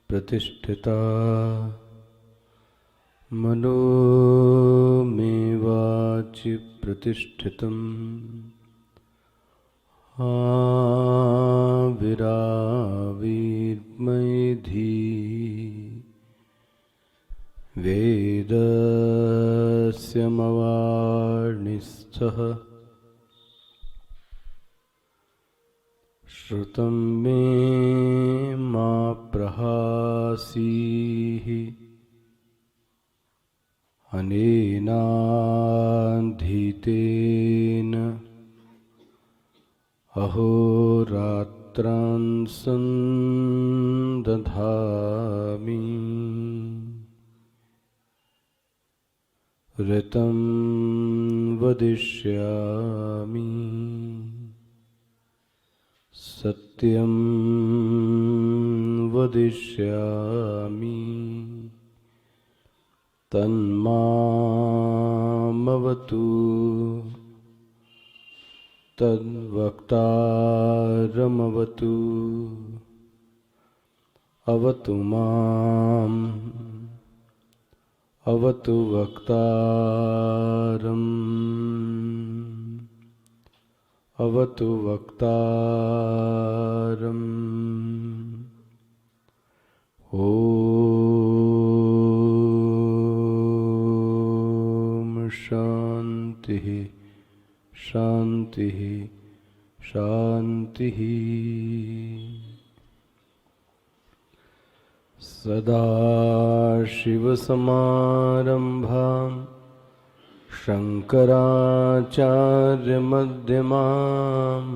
प्रतिष्ठिता मनो मे वाचि प्रतिष्ठितम् आविराविर्मयधि वेदस्य मवार्णिस्थः श्रुतं मे मा प्रहासीः अनेनाधीतेन अहोरात्रान् सन्दधामि ऋतं वदिष्यामि सत्यं वदिष्यामि तन्मामवतु तद्वक्तारमवतु अवतु माम् अवतु वक्तारम् अवतु वक्तारम् ॐ शान्तिः शान्तिः शान्तिः। सदाशिवसमारम्भां शङ्कराचार्यमध्यमाम्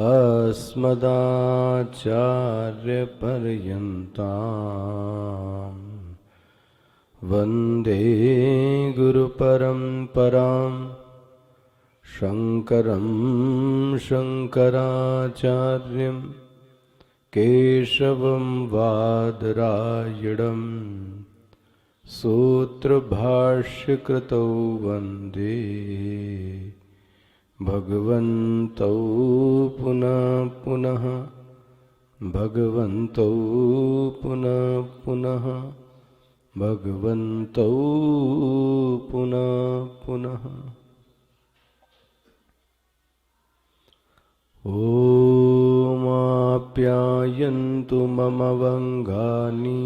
अस्मदाचार्यपर्यन्तां वन्दे गुरुपरम्परां शङ्करं शङ्कराचार्यं केशवं वादरायणं सूत्रभाष्यकृतौ वन्दे भगवन्तौ पुनः पुनः भगवन्तौ पुनः पुनः भगवन्तौ पुनः पुनः। ओमाप्यायन्तु मम वङ्गानि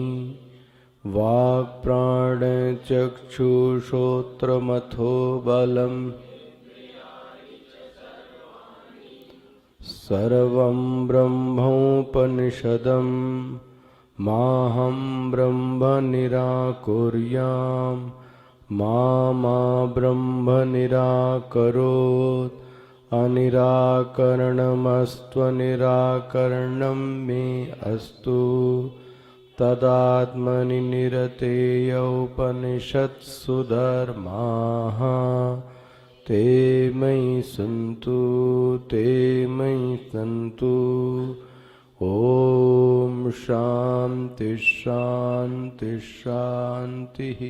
वाक्प्राणचक्षुश्रोत्रमथो बलम् सर्वं ब्रह्मोपनिषदं माहं ब्रह्म निराकुर्यां मा ब्रह्म निराकरोत् अनिराकरणमस्त्वनिराकरणं मे अस्तु तदात्मनि निरतेय उपनिषत्सु धर्माः ते मयि सन्तु ते मयि सन्तु। ॐ शान्ति शान्ति शान्तिः।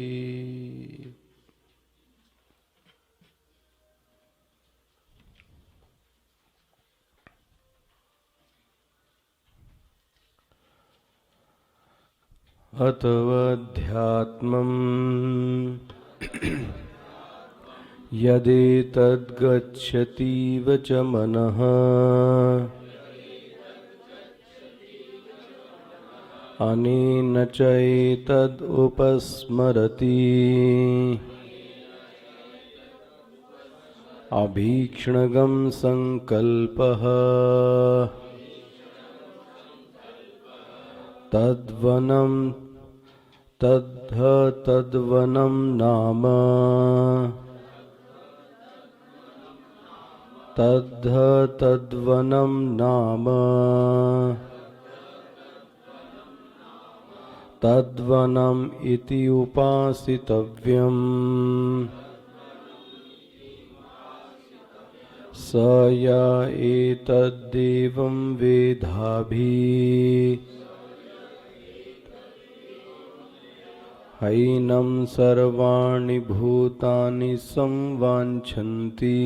अथवाध्यात्मम् यदेतद्गच्छतीव च मनः अनेन च एतदुपस्मरति अभीक्ष्णगं संकल्पः तद्वनं नाम तद्वनं नाम तद्वनम् इति उपासितव्यम् स य एतद्देवं वेदाभिः हैनं सर्वाणि भूतानि संवाञ्छन्ति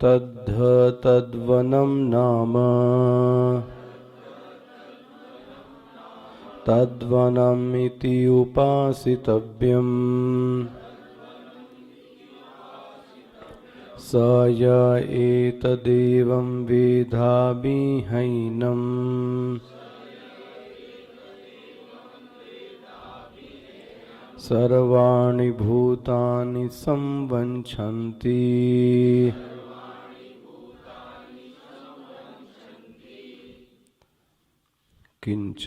तद्वनं नाम तद्वनम् इति उपासितव्यम् स य एतदेवं वेदाभिहैनं सर्वाणि भूतानि संवञ्छन्ति किंच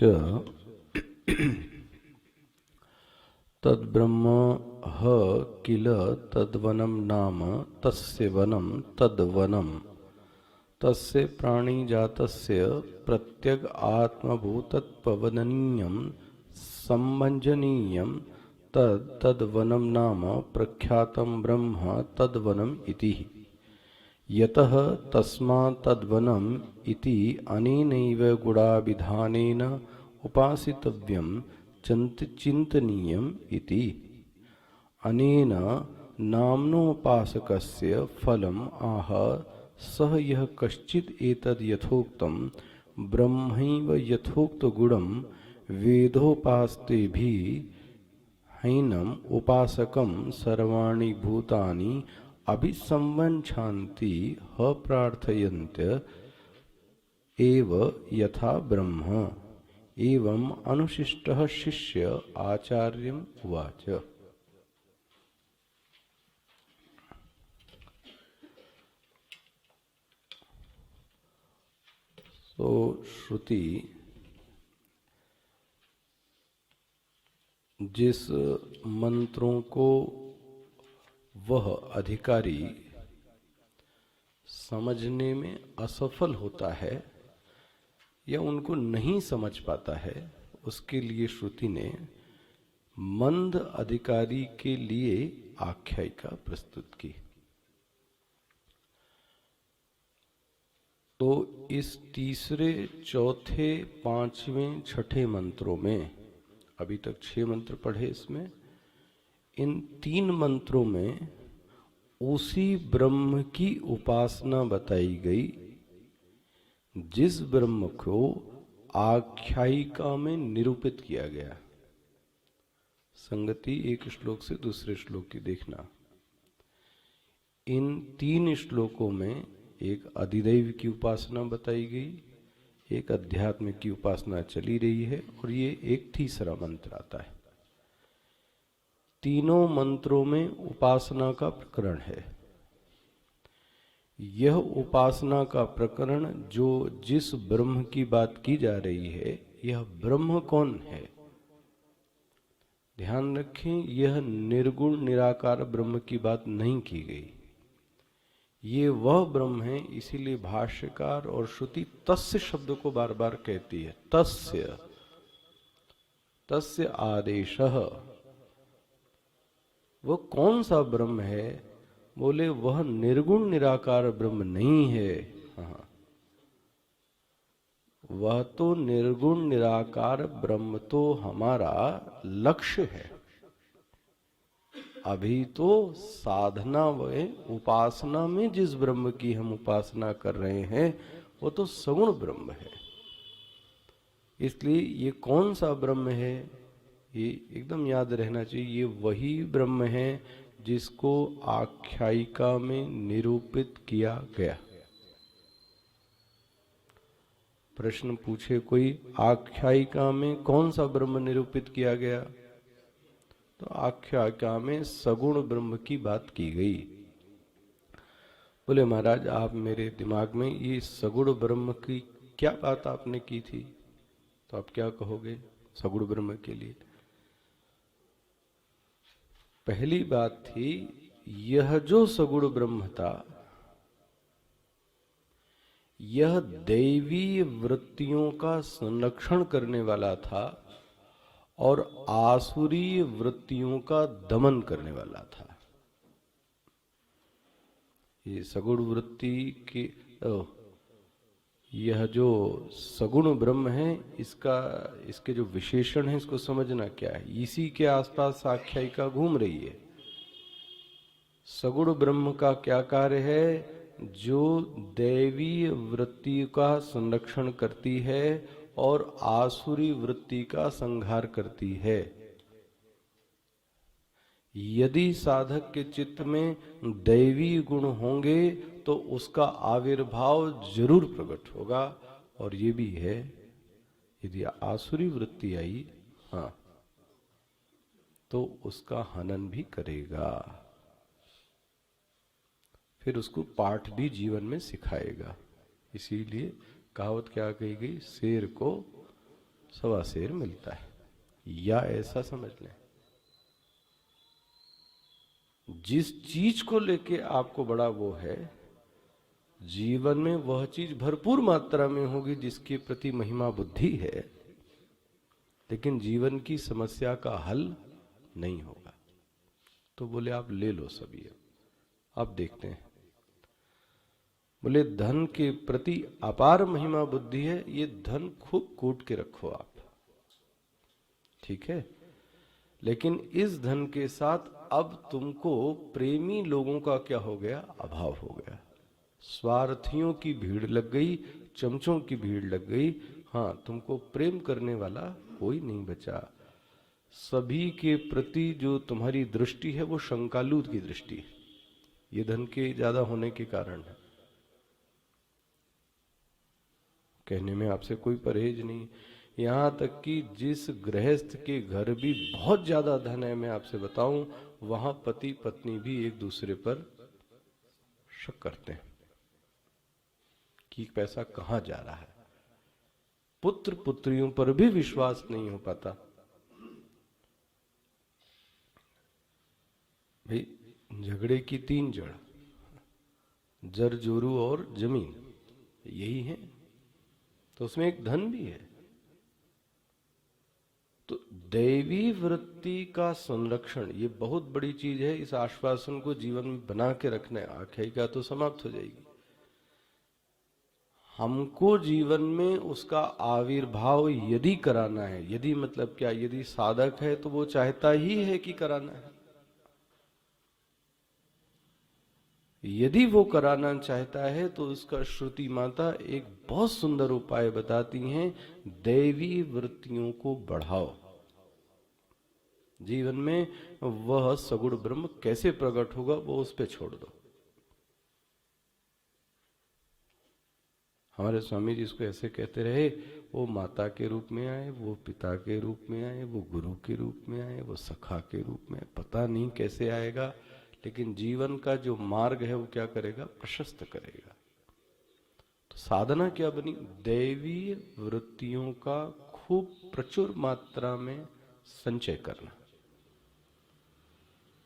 तद्ब्रह्म ह किल तद्वनं नाम तस्य वनं तद्वनं तस्य प्राणिजातस्य प्रत्यग आत्मभूतत्ववदनीयं सम्मञ्जनीयं तद्वनं नाम प्रख्यातं ब्रह्म तद्वनम् इति यतः तस्मात् तद्वनम् इति अनेनैव गुणाभिधानेन उपासितव्यं चिन्तनीयम् इति अनेन नाम्नोपासकस्य फलम् आह सह यः कश्चित् एतद् यथोक्तं ब्रह्मैव यथोक्तगुणं वेदोपास्तेभिः हैनम् उपासकं सर्वाणि भूतानि अभिसंवञ्छन्ति ह प्रार्थयन्त एव यथा ब्रह्म एवं अनुशिष्टः शिष्य आचार्यम् उवाच। तो श्रुति जिस मंत्रों को वह अधिकारी समझने में असफल होता है या उनको नहीं समझ पाता है, उसके लिए श्रुति ने मंद अधिकारी के लिए आख्यायिका प्रस्तुत की। तो इस तीसरे, चौथे, पांचवें, छठे मंत्रों में, अभी तक 6 मंत्र पढ़े इसमें, इन 3 मंत्रों में उसी ब्रह्म की उपासना बताई गई जिस ब्रह्म को आख्यायिका में निरूपित किया गया। संगति एक श्लोक से दूसरे श्लोक की देखना। इन 3 श्लोकों में एक अधिदैव की उपासना बताई गई, एक अध्यात्म की उपासना चली रही है, और ये एक तीसरा मंत्र आता है। तीनों मंत्रों में उपासना का प्रकरण है। यह उपासना का प्रकरण जो जिस ब्रह्म की बात की जा रही है, यह ब्रह्म कौन है? ध्यान रखें, यह निर्गुण निराकार ब्रह्म की बात नहीं की गई। ये वह ब्रह्म है, इसीलिए भाष्यकार और श्रुति तस्य शब्द को बार बार कहती है। तस्य, तस्य आदेशः। वह कौन सा ब्रह्म है? बोले वह निर्गुण निराकार ब्रह्म नहीं है। हाँ, वह तो निर्गुण निराकार ब्रह्म तो हमारा लक्ष्य है। अभी तो साधना व उपासना में जिस ब्रह्म की हम उपासना कर रहे हैं वो तो सगुण ब्रह्म है। इसलिए ये कौन सा ब्रह्म है, ये एकदम याद रहना चाहिए। ये वही ब्रह्म है जिसको आख्यायिका में निरूपित किया गया। प्रश्न पूछे कोई, आख्यायिका में कौन सा ब्रह्म निरूपित किया गया? तो आख्यायिका में सगुण ब्रह्म की बात की गई। बोले महाराज, आप मेरे दिमाग में ये सगुण ब्रह्म की क्या बात आपने की थी? तो आप क्या कहोगे सगुण ब्रह्म के लिए? पहली बात थी, यह जो सगुण ब्रह्म था, यह दैवी वृत्तियों का संरक्षण करने वाला था और आसुरी वृत्तियों का दमन करने वाला था। ये सगुण वृत्ति की यह जो सगुण ब्रह्म है, इसके जो विशेषण है, इसको समझना क्या है। इसी के आसपास आख्यायिका घूम रही है। सगुण ब्रह्म का क्या कार्य है? जो दैवी वृत्ति का संरक्षण करती है और आसुरी वृत्ति का संहार करती है। यदि साधक के चित्त में दैवी गुण होंगे तो उसका आविर्भाव जरूर प्रकट होगा, और ये भी है यदि आसुरी वृत्ति आई, हाँ, तो उसका हनन भी करेगा, फिर उसको पाठ भी जीवन में सिखाएगा। इसीलिए कहावत क्या कही गई? शेर को सवा शेर मिलता है, या ऐसा समझ लें जिस चीज को लेके आपको बड़ा वो है, जीवन में वह चीज भरपूर मात्रा में होगी जिसके प्रति महिमा बुद्धि है, लेकिन जीवन की समस्या का हल नहीं होगा। तो बोले आप ले लो सभी। अब देखते हैं, बोले धन के प्रति अपार महिमा बुद्धि है, ये धन खूब कूट के रखो आप, ठीक है, लेकिन इस धन के साथ अब तुमको प्रेमी लोगों का क्या हो गया? अभाव हो गया। स्वार्थियों की भीड़ लग गई, चमचों की भीड़ लग गई। हाँ, तुमको प्रेम करने वाला कोई नहीं बचा। सभी के प्रति जो तुम्हारी दृष्टि है वो शंकालूद की दृष्टि है। ये धन के ज्यादा होने के कारण है। कहने में आपसे कोई परहेज नहीं। यहां तक कि जिस गृहस्थ के घर भी बहुत ज्यादा धन है, मैं आपसे बताऊं, वहां पति पत्नी भी एक दूसरे पर शक करते हैं कि पैसा कहां जा रहा है। पुत्र पुत्रियों पर भी विश्वास नहीं हो पाता। भाई, झगड़े की तीन जड़, जर जोरू और जमीन, यही है। तो उसमें एक धन भी है। तो दैवी वृत्ति का संरक्षण ये बहुत बड़ी चीज है। इस आश्वासन को जीवन में बना के रखना है। आख्यायिका तो समाप्त हो जाएगी। हमको जीवन में उसका आविर्भाव यदि कराना है, यदि मतलब क्या, यदि साधक है तो वो चाहता ही है कि कराना है। यदि वो कराना चाहता है तो उसका श्रुति माता एक बहुत सुंदर उपाय बताती हैं, दैवी वृत्तियों को बढ़ाओ। जीवन में वह सगुण ब्रह्म कैसे प्रकट होगा वो उस पे छोड़ दो। हमारे स्वामी जी इसको ऐसे कहते रहे, वो माता के रूप में आए, वो पिता के रूप में आए, वो गुरु के रूप में आए, वो सखा के रूप में, पता नहीं कैसे आएगा, लेकिन जीवन का जो मार्ग है वो क्या करेगा? प्रशस्त करेगा। तो साधना क्या बनी? दैवी वृत्तियों का खूब प्रचुर मात्रा में संचय करना।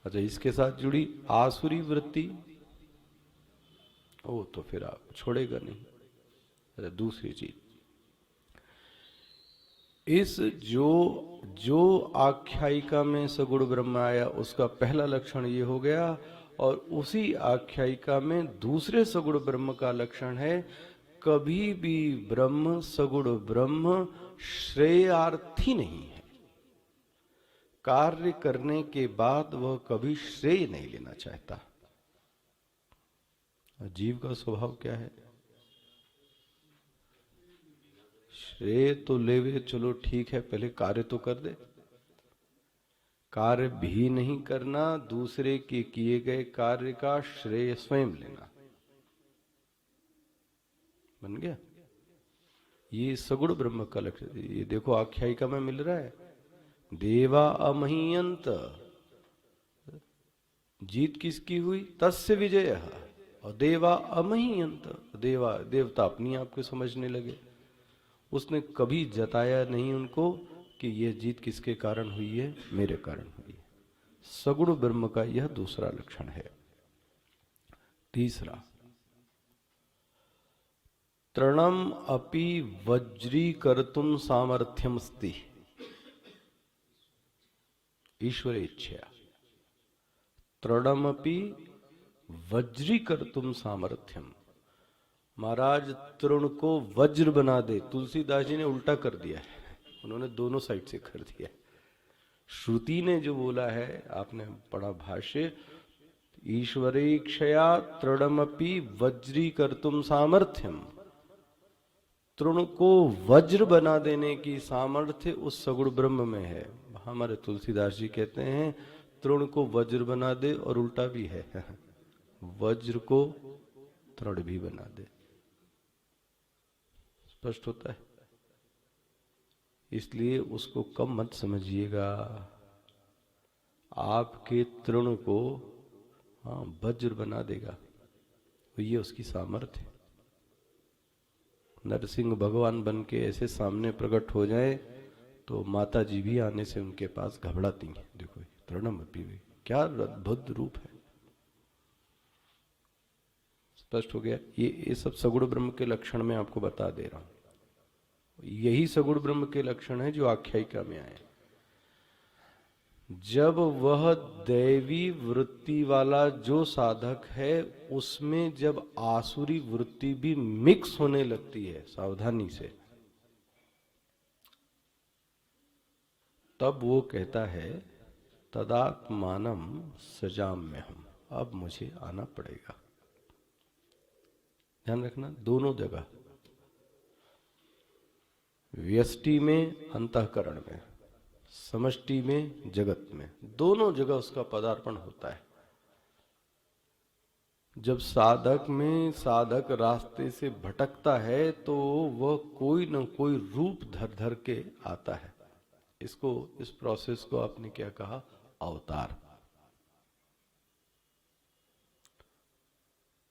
अच्छा, इसके साथ जुड़ी आसुरी वृत्ति, ओ तो फिर आप छोड़ेगा नहीं। अच्छा, दूसरी चीज, इस जो आख्यायिका में सगुण ब्रह्म आया उसका पहला लक्षण ये हो गया, और उसी आख्यायिका में दूसरे सगुण ब्रह्म का लक्षण है, कभी भी ब्रह्म, सगुण ब्रह्म श्रेयार्थी नहीं है। कार्य करने के बाद वह कभी श्रेय नहीं लेना चाहता। जीव का स्वभाव क्या है? श्रेय तो लेवे, चलो ठीक है, पहले कार्य तो कर दे। कार्य भी नहीं करना, दूसरे के किए गए कार्य का श्रेय स्वयं लेना, बन गया। ये सगुण ब्रह्म का लक्षण। ये देखो आख्यायिका में मिल रहा है, देवा अमहीयंत, जीत किसकी हुई? तस्य विजय। और देवा अमहीयंत, देवता अपनी आप को समझने लगे। उसने कभी जताया नहीं उनको कि यह जीत किसके कारण हुई है? मेरे कारण हुई है। सगुण ब्रह्म का यह दूसरा लक्षण है। तीसरा, तृणम अपि वज्रीकर्तुम सामर्थ्यमस्ति ईश्वर इच्छया। तृणमपि वज्रीकर्तुम सामर्थ्यम। महाराज तृण को वज्र बना दे। तुलसीदास जी ने उल्टा कर दिया है, उन्होंने दोनों साइड से कर दिया। श्रुति ने जो बोला है, आपने पढ़ा भाष्य, ईश्वरेक्षया तृणमपि वज्रीकर्तुम सामर्थ्यम। तृण को वज्र बना देने की सामर्थ्य उस सगुण ब्रह्म में है। हमारे तुलसीदास जी कहते हैं तृण को वज्र बना दे, और उल्टा भी है, वज्र को तृण भी बना दे। स्पष्ट होता है। इसलिए उसको कम मत समझिएगा। आपके तृण को वज्र बना देगा, तो ये उसकी सामर्थ्य है। नरसिंह भगवान बन के ऐसे सामने प्रकट हो जाए तो माता जी भी आने से उनके पास घबराती हैं। देखो तृणम अपि, क्या अद्भुत रूप है। स्पष्ट हो गया। ये सब सगुण ब्रह्म के लक्षण मैं आपको बता दे रहा हूं। यही सगुण ब्रह्म के लक्षण है जो आख्यायिका में आए। जब वह दैवी वृत्ति वाला जो साधक है, उसमें जब आसुरी वृत्ति भी मिक्स होने लगती है सावधानी से, तब वो कहता है तदात्मानम सजाम्यहम्, अब मुझे आना पड़ेगा। ध्यान रखना, दोनों जगह, व्यष्टि में, अंतःकरण में, समष्टि में, जगत में, दोनों जगह उसका पदार्पण होता है। जब साधक रास्ते से भटकता है तो वह कोई न कोई रूप धर धर के आता है। इस प्रोसेस को आपने क्या कहा? अवतार।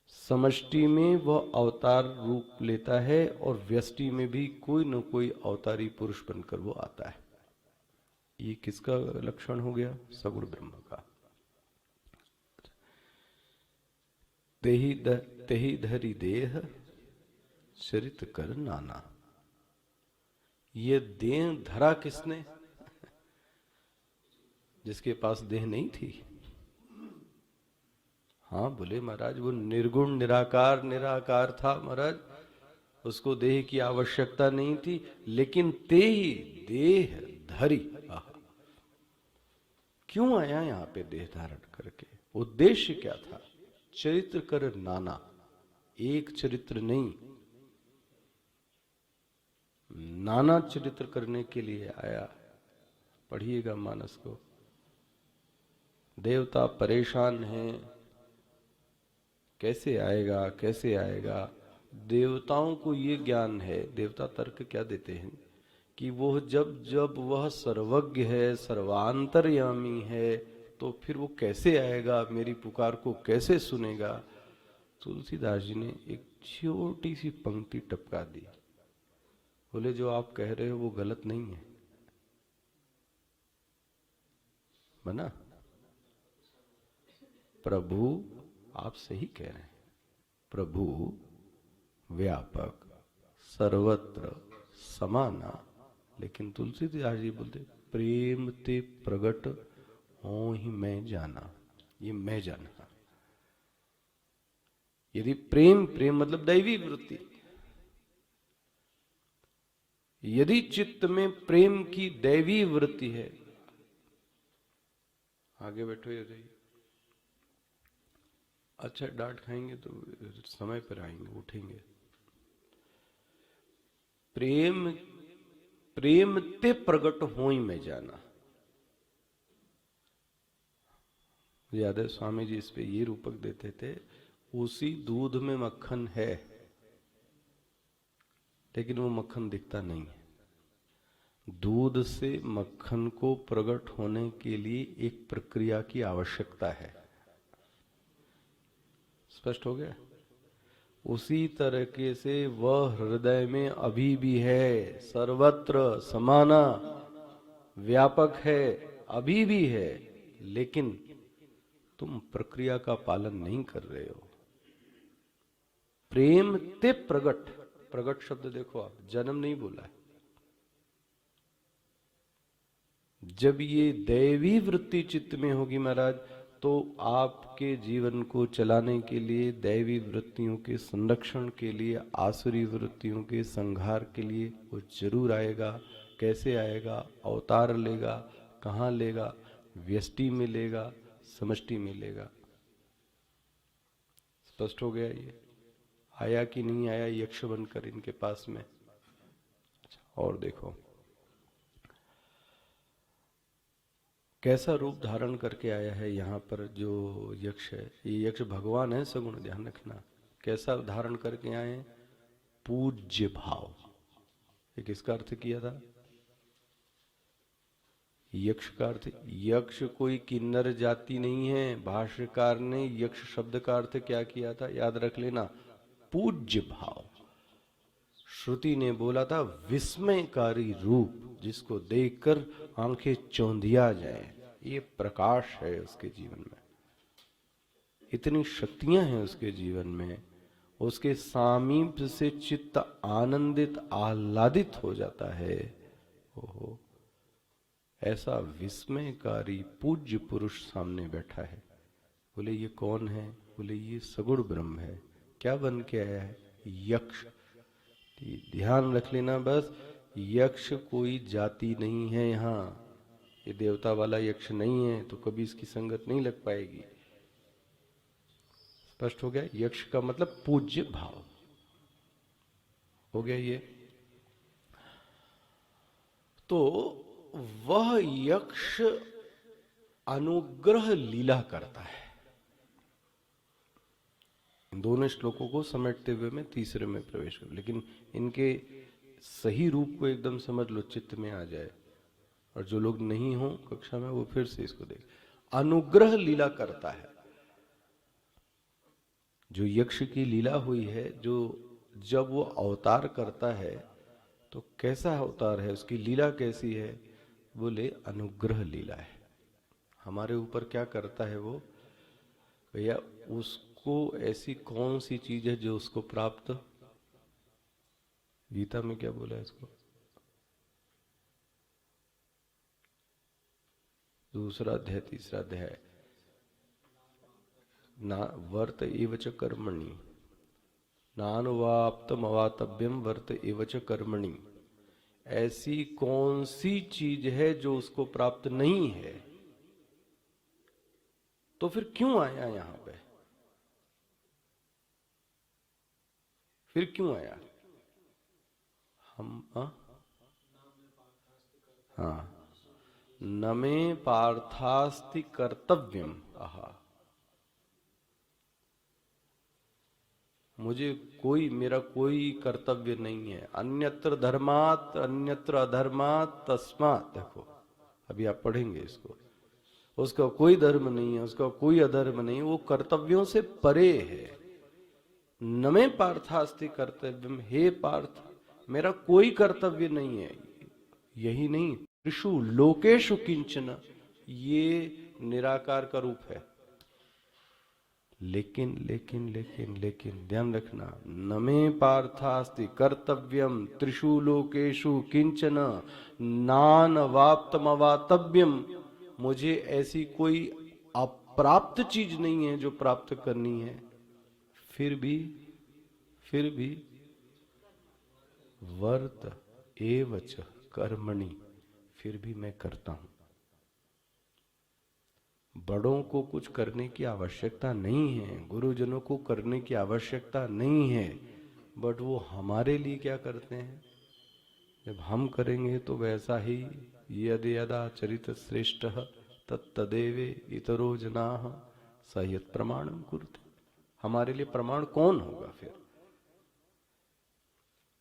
समष्टि में वह अवतार रूप लेता है और व्यष्टि में भी कोई न कोई अवतारी पुरुष बनकर वो आता है। ये किसका लक्षण हो गया? सगुण ब्रह्म का। तेहि धरि देह चरित कर नाना। ये देह धरा किसने? जिसके पास देह नहीं थी। हाँ बोले महाराज, वो निर्गुण निराकार था महाराज, उसको देह की आवश्यकता नहीं थी, लेकिन तेहि देह धरी। क्यों आया यहाँ पे देह धारण करके? उद्देश्य क्या था? चरित्र कर नाना, एक चरित्र नहीं, नाना चरित्र करने के लिए आया। पढ़िएगा मानस को। देवता परेशान हैं, कैसे आएगा कैसे आएगा। देवताओं को ये ज्ञान है, देवता तर्क क्या देते हैं कि वो जब वह सर्वज्ञ है, सर्वांतर्यामी है, तो फिर वो कैसे आएगा, मेरी पुकार को कैसे सुनेगा। तुलसीदास जी ने एक छोटी सी पंक्ति टपका दी। बोले जो आप कह रहे हो वो गलत नहीं है। बना प्रभु, आप सही कह रहे हैं, प्रभु व्यापक सर्वत्र समाना, लेकिन तुलसीदास जी बोलते प्रेम ते प्रगट हो ही मैं जाना। ये मैं जाना, यदि प्रेम मतलब दैवी वृत्ति, यदि चित्त में प्रेम की दैवी वृत्ति है, आगे बैठो ये रही। अच्छा डांट खाएंगे तो समय पर आएंगे, उठेंगे। प्रेम ते प्रगट हो ही मैं जाना। याद है स्वामी जी इस पे ये रूपक देते थे, उसी दूध में मक्खन है, लेकिन वो मक्खन दिखता नहीं है। दूध से मक्खन को प्रकट होने के लिए एक प्रक्रिया की आवश्यकता है। स्पष्ट हो गया? उसी तरीके से वह हृदय में अभी भी है, सर्वत्र समाना, व्यापक है, अभी भी है, लेकिन तुम प्रक्रिया का पालन नहीं कर रहे हो। प्रेम ते प्रगट, प्रगट शब्द देखो आप, जन्म नहीं बोला है। जब ये दैवी वृत्ति चित्त में होगी महाराज, तो आपके जीवन को चलाने के लिए, दैवी वृत्तियों के संरक्षण के लिए, आसुरी वृत्तियों के संहार के लिए वो जरूर आएगा। कैसे आएगा? अवतार लेगा। कहाँ लेगा? व्यष्टि में लेगा, समष्टि में लेगा। स्पष्ट हो गया ये? आया कि नहीं आया यक्ष बनकर इनके पास में? और देखो कैसा रूप धारण करके आया है यहाँ पर जो यक्ष है। ये यक्ष भगवान है सगुण, ध्यान रखना। कैसा धारण करके आए? पूज्य भाव। ये किसका अर्थ किया था? यक्ष का अर्थ, यक्ष कोई किन्नर जाति नहीं है। भाष्यकार ने यक्ष शब्द का अर्थ क्या किया था याद रख लेना, पूज्य भाव। श्रुति ने बोला था विस्मयकारी रूप, जिसको देखकर आंखें चौंधिया जाए। ये प्रकाश है उसके जीवन में, इतनी शक्तियां हैं उसके जीवन में। उसके सामीप्य से चित्त आनंदित आह्लादित हो जाता है। ओहो, ऐसा विस्मयकारी पूज्य पुरुष सामने बैठा है। बोले ये कौन है? बोले ये सगुण ब्रह्म है। क्या बन के आया है? यक्ष। ध्यान रख लेना बस, यक्ष कोई जाति नहीं है यहाँ। ये देवता वाला यक्ष नहीं है, तो कभी इसकी संगत नहीं लग पाएगी। स्पष्ट हो गया? यक्ष का मतलब पूज्य भाव हो गया ये। तो वह यक्ष अनुग्रह लीला करता है। इन दोनों श्लोकों को समेटते हुए मैं तीसरे में प्रवेश करूं, लेकिन इनके सही रूप को एकदम समझ लो, चित्त में आ जाए। और जो लोग नहीं हो कक्षा में वो फिर से इसको देख। अनुग्रह लीला करता है। जो यक्ष की लीला हुई है, जो जब वो अवतार करता है तो कैसा अवतार है, उसकी लीला कैसी है? बोले अनुग्रह लीला है। हमारे ऊपर क्या करता है वो? भैया उसको ऐसी कौन सी चीज है जो उसको प्राप्त, गीता में क्या बोला है इसको? दूसरा अध्याय तीसरा अध्याय, ना वर्त एवच कर्मणि नानुवाप्तम अवातव्यम वर्त एवच कर्मणि। ऐसी कौन सी चीज है जो उसको प्राप्त नहीं है? तो फिर क्यों आया यहां पे? फिर क्यों आया? हम हाँ, न मे पार्थास्ति कर्तव्यम। आहा, मुझे कोई, मेरा कोई कर्तव्य नहीं है। अन्यत्र धर्मात् अन्यत्र अधर्मात् तस्मात्। देखो अभी आप पढ़ेंगे इसको। उसका कोई धर्म नहीं है, उसका कोई अधर्म नहीं, वो कर्तव्यों से परे है। न मे पार्थास्ति कर्तव्यम, हे पार्थ मेरा कोई कर्तव्य नहीं है। यही नहीं, त्रिषु लोकेषु किंचन, ये निराकार का रूप है। लेकिन लेकिन लेकिन लेकिन ध्यान रखना, न मे पार्थास्ति कर्तव्यम त्रिषु लोकेषु किंचन नानवाप्तम अवातव्यम। मुझे ऐसी कोई अप्राप्त चीज नहीं है जो प्राप्त करनी है। फिर भी वर्त एवच कर्मणि, फिर भी मैं करता हूं। बड़ों को कुछ करने की आवश्यकता नहीं है, गुरुजनों को करने की आवश्यकता नहीं है, बट वो हमारे लिए क्या करते हैं? जब हम करेंगे तो वैसा ही, यद यदा चरित श्रेष्ठ तत्तदेवे इतरो जनाः सयत् प्रमाणम कुरुते। हमारे लिए प्रमाण कौन होगा फिर?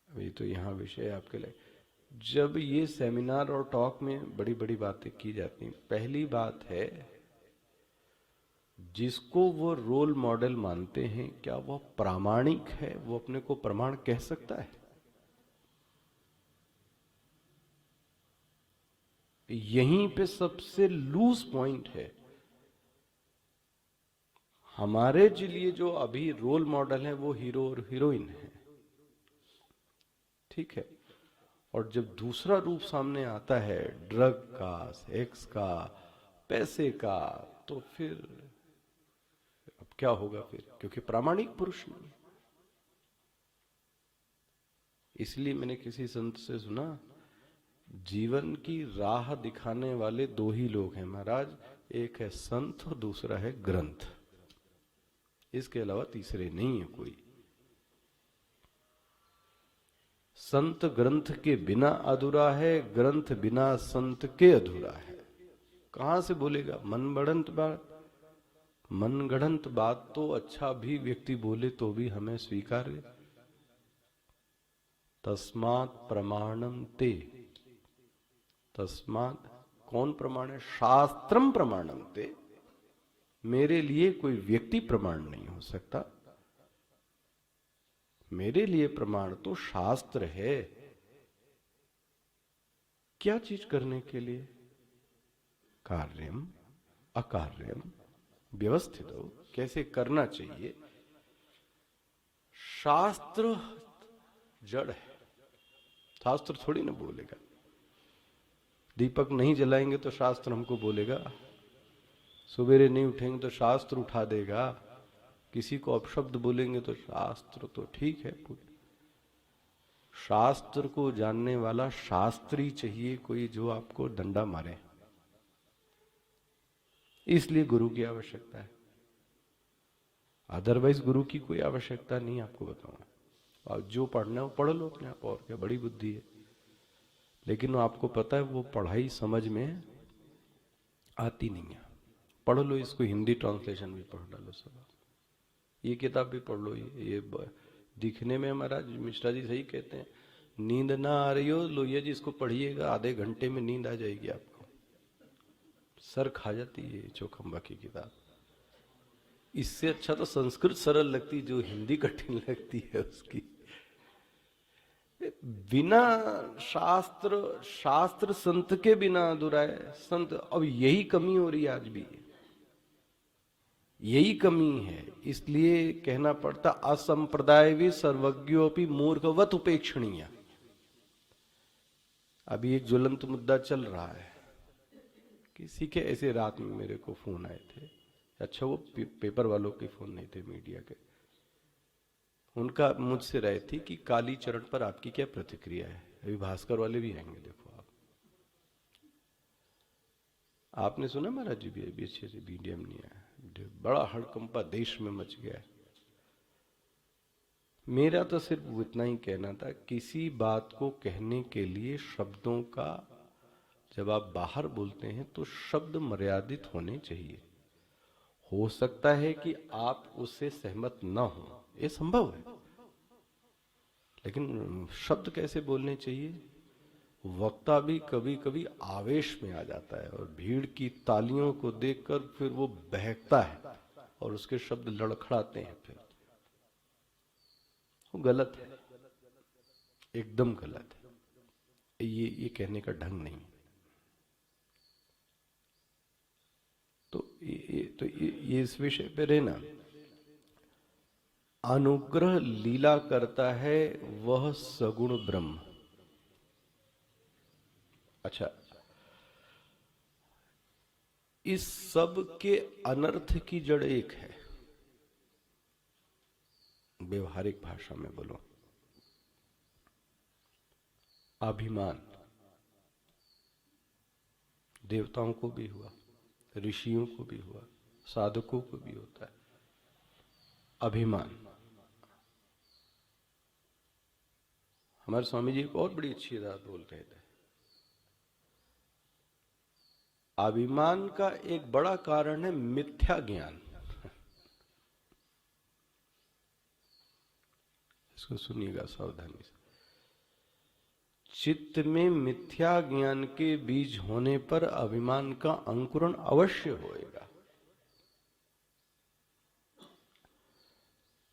अभी तो यहाँ विषय आपके लिए, जब ये सेमिनार और टॉक में बड़ी बड़ी बातें की जाती हैं, पहली बात है जिसको वो रोल मॉडल मानते हैं, क्या वह प्रामाणिक है? वो अपने को प्रमाण कह सकता है? यहीं पे सबसे लूज पॉइंट है। हमारे लिए जो अभी रोल मॉडल है वो हीरो और हीरोइन है। ठीक है। और जब दूसरा रूप सामने आता है ड्रग का, सेक्स का, पैसे का, तो फिर अब क्या होगा फिर, क्योंकि प्रामाणिक पुरुष नहीं। इसलिए मैंने किसी संत से सुना, जीवन की राह दिखाने वाले दो ही लोग हैं महाराज, एक है संत और दूसरा है ग्रंथ। इसके अलावा तीसरे नहीं है कोई। संत ग्रंथ के बिना अधूरा है, ग्रंथ बिना संत के अधूरा है। कहां से बोलेगा? मनगढ़ंत बात, मनगढ़ंत बात तो अच्छा भी व्यक्ति बोले तो भी हमें स्वीकार्य। तस्मात् प्रमाणम ते, तस्मात् कौन प्रमाण है? शास्त्रम प्रमाणम ते। मेरे लिए कोई व्यक्ति प्रमाण नहीं हो सकता, मेरे लिए प्रमाण तो शास्त्र है। क्या चीज करने के लिए? कार्यम अकार्यम व्यवस्थित हो, कैसे करना चाहिए। शास्त्र जड़ है, शास्त्र थोड़ी ना बोलेगा। दीपक नहीं जलाएंगे तो शास्त्र हमको बोलेगा, सवेरे नहीं उठेंगे तो शास्त्र उठा देगा, किसी को अपशब्द बोलेंगे तो शास्त्र तो ठीक है। शास्त्र को जानने वाला शास्त्री चाहिए, कोई जो आपको डंडा मारे। इसलिए गुरु की आवश्यकता है, अदरवाइज गुरु की कोई आवश्यकता नहीं। आपको बताऊंगा, आप जो पढ़ना है वो पढ़ लो अपने आप, और क्या बड़ी बुद्धि है। लेकिन आपको पता है वो पढ़ाई समझ में आती नहीं है। पढ़ लो इसको, हिंदी ट्रांसलेशन भी पढ़ डालो सब, ये किताब भी पढ़ लो। ये दिखने में हमारा मिश्रा जी सही कहते हैं, नींद ना आ रही हो लोहिया जी इसको पढ़िएगा, आधे घंटे में नींद आ जाएगी आपको। सर खा जाती है चौखंबा की किताब। इससे अच्छा तो संस्कृत सरल लगती, जो हिंदी कठिन लगती है उसकी। बिना शास्त्र, शास्त्र संत के बिना अधूरा है। संत, अब यही कमी हो रही है आज भी, यही कमी है। इसलिए कहना पड़ता असंप्रदाय भी सर्वज्ञोपि मूर्खवत उपेक्षणीय। अभी एक ज्वलंत मुद्दा चल रहा है, किसी के ऐसे रात में मेरे को फोन आए थे। अच्छा वो पेपर वालों के फोन नहीं थे, मीडिया के। उनका मुझसे राय थी कि काली चरण पर आपकी क्या प्रतिक्रिया है। अभी भास्कर वाले भी आएंगे, देखो आप। आपने सुना महाराज जी भी अभी अच्छे से मीडिया में नहीं आया, बड़ा हड़कंपा देश में मच गया है। मेरा तो सिर्फ इतना ही कहना था, किसी बात को कहने के लिए शब्दों का जब आप बाहर बोलते हैं तो शब्द मर्यादित होने चाहिए। हो सकता है कि आप उससे सहमत ना हो, ये संभव है, लेकिन शब्द कैसे बोलने चाहिए। वक्ता भी कभी कभी आवेश में आ जाता है और भीड़ की तालियों को देखकर फिर वो बहकता है और उसके शब्द लड़खड़ाते हैं, फिर वो गलत है, एकदम गलत है। ये कहने का ढंग नहीं। तो ये इस विषय पे रहना। अनुग्रह लीला करता है वह सगुण ब्रह्म। अच्छा, इस सब के अनर्थ की जड़ एक है, व्यवहारिक भाषा में बोलो, अभिमान। देवताओं को भी हुआ, ऋषियों को भी हुआ, साधकों को भी होता है अभिमान। हमारे स्वामी जी एक और बड़ी अच्छी बात बोल रहे थे, अभिमान का एक बड़ा कारण है मिथ्या ज्ञान। इसको सुनिएगा सावधानी से। चित्त में मिथ्या ज्ञान के बीज होने पर अभिमान का अंकुरण अवश्य होएगा।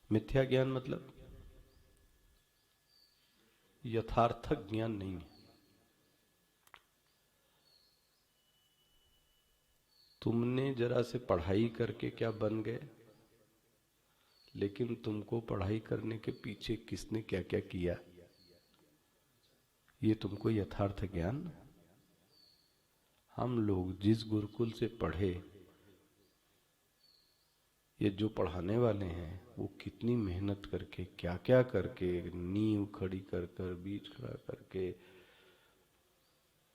मिथ्या ज्ञान मतलब यथार्थ ज्ञान नहीं है। तुमने जरा से पढ़ाई करके क्या बन गए, लेकिन तुमको पढ़ाई करने के पीछे किसने क्या क्या किया ये तुमको यथार्थ ज्ञान? हम लोग जिस गुरुकुल से पढ़े, ये जो पढ़ाने वाले हैं वो कितनी मेहनत करके, क्या क्या करके, नींव खड़ी कर कर, बीज खड़ा करके,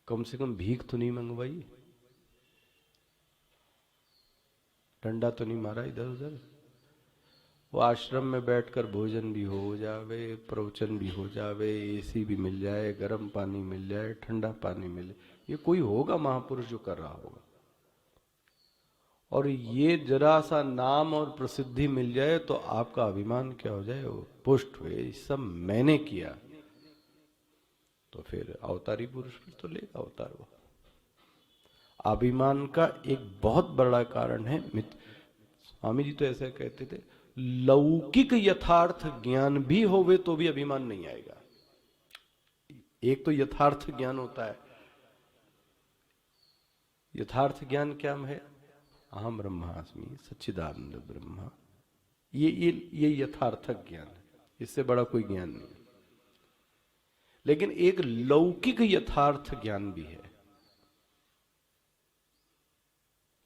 कम से कम भीख तो नहीं मंगवाई, डंडा तो नहीं मारा इधर उधर। वो आश्रम में बैठकर भोजन भी हो जावे, प्रवचन भी हो जावे, एसी भी मिल जाए, गर्म पानी मिल जाए, ठंडा पानी मिले, ये कोई होगा महापुरुष जो कर रहा होगा? और ये जरा सा नाम और प्रसिद्धि मिल जाए तो आपका अभिमान क्या हो जाए, वो पुष्ट हुए, सब मैंने किया। तो फिर अवतारी पुरुष फिर तो लेगा अवतार वो। अभिमान का एक बहुत बड़ा कारण है स्वामी जी तो ऐसा कहते थे, लौकिक यथार्थ ज्ञान भी होवे तो भी अभिमान नहीं आएगा। एक तो यथार्थ ज्ञान होता है, यथार्थ ज्ञान क्या है? अहम ब्रह्मास्मि सच्चिदानंद ब्रह्मा, ये यथार्थ ज्ञान है, इससे बड़ा कोई ज्ञान नहीं। लेकिन एक लौकिक यथार्थ ज्ञान भी है।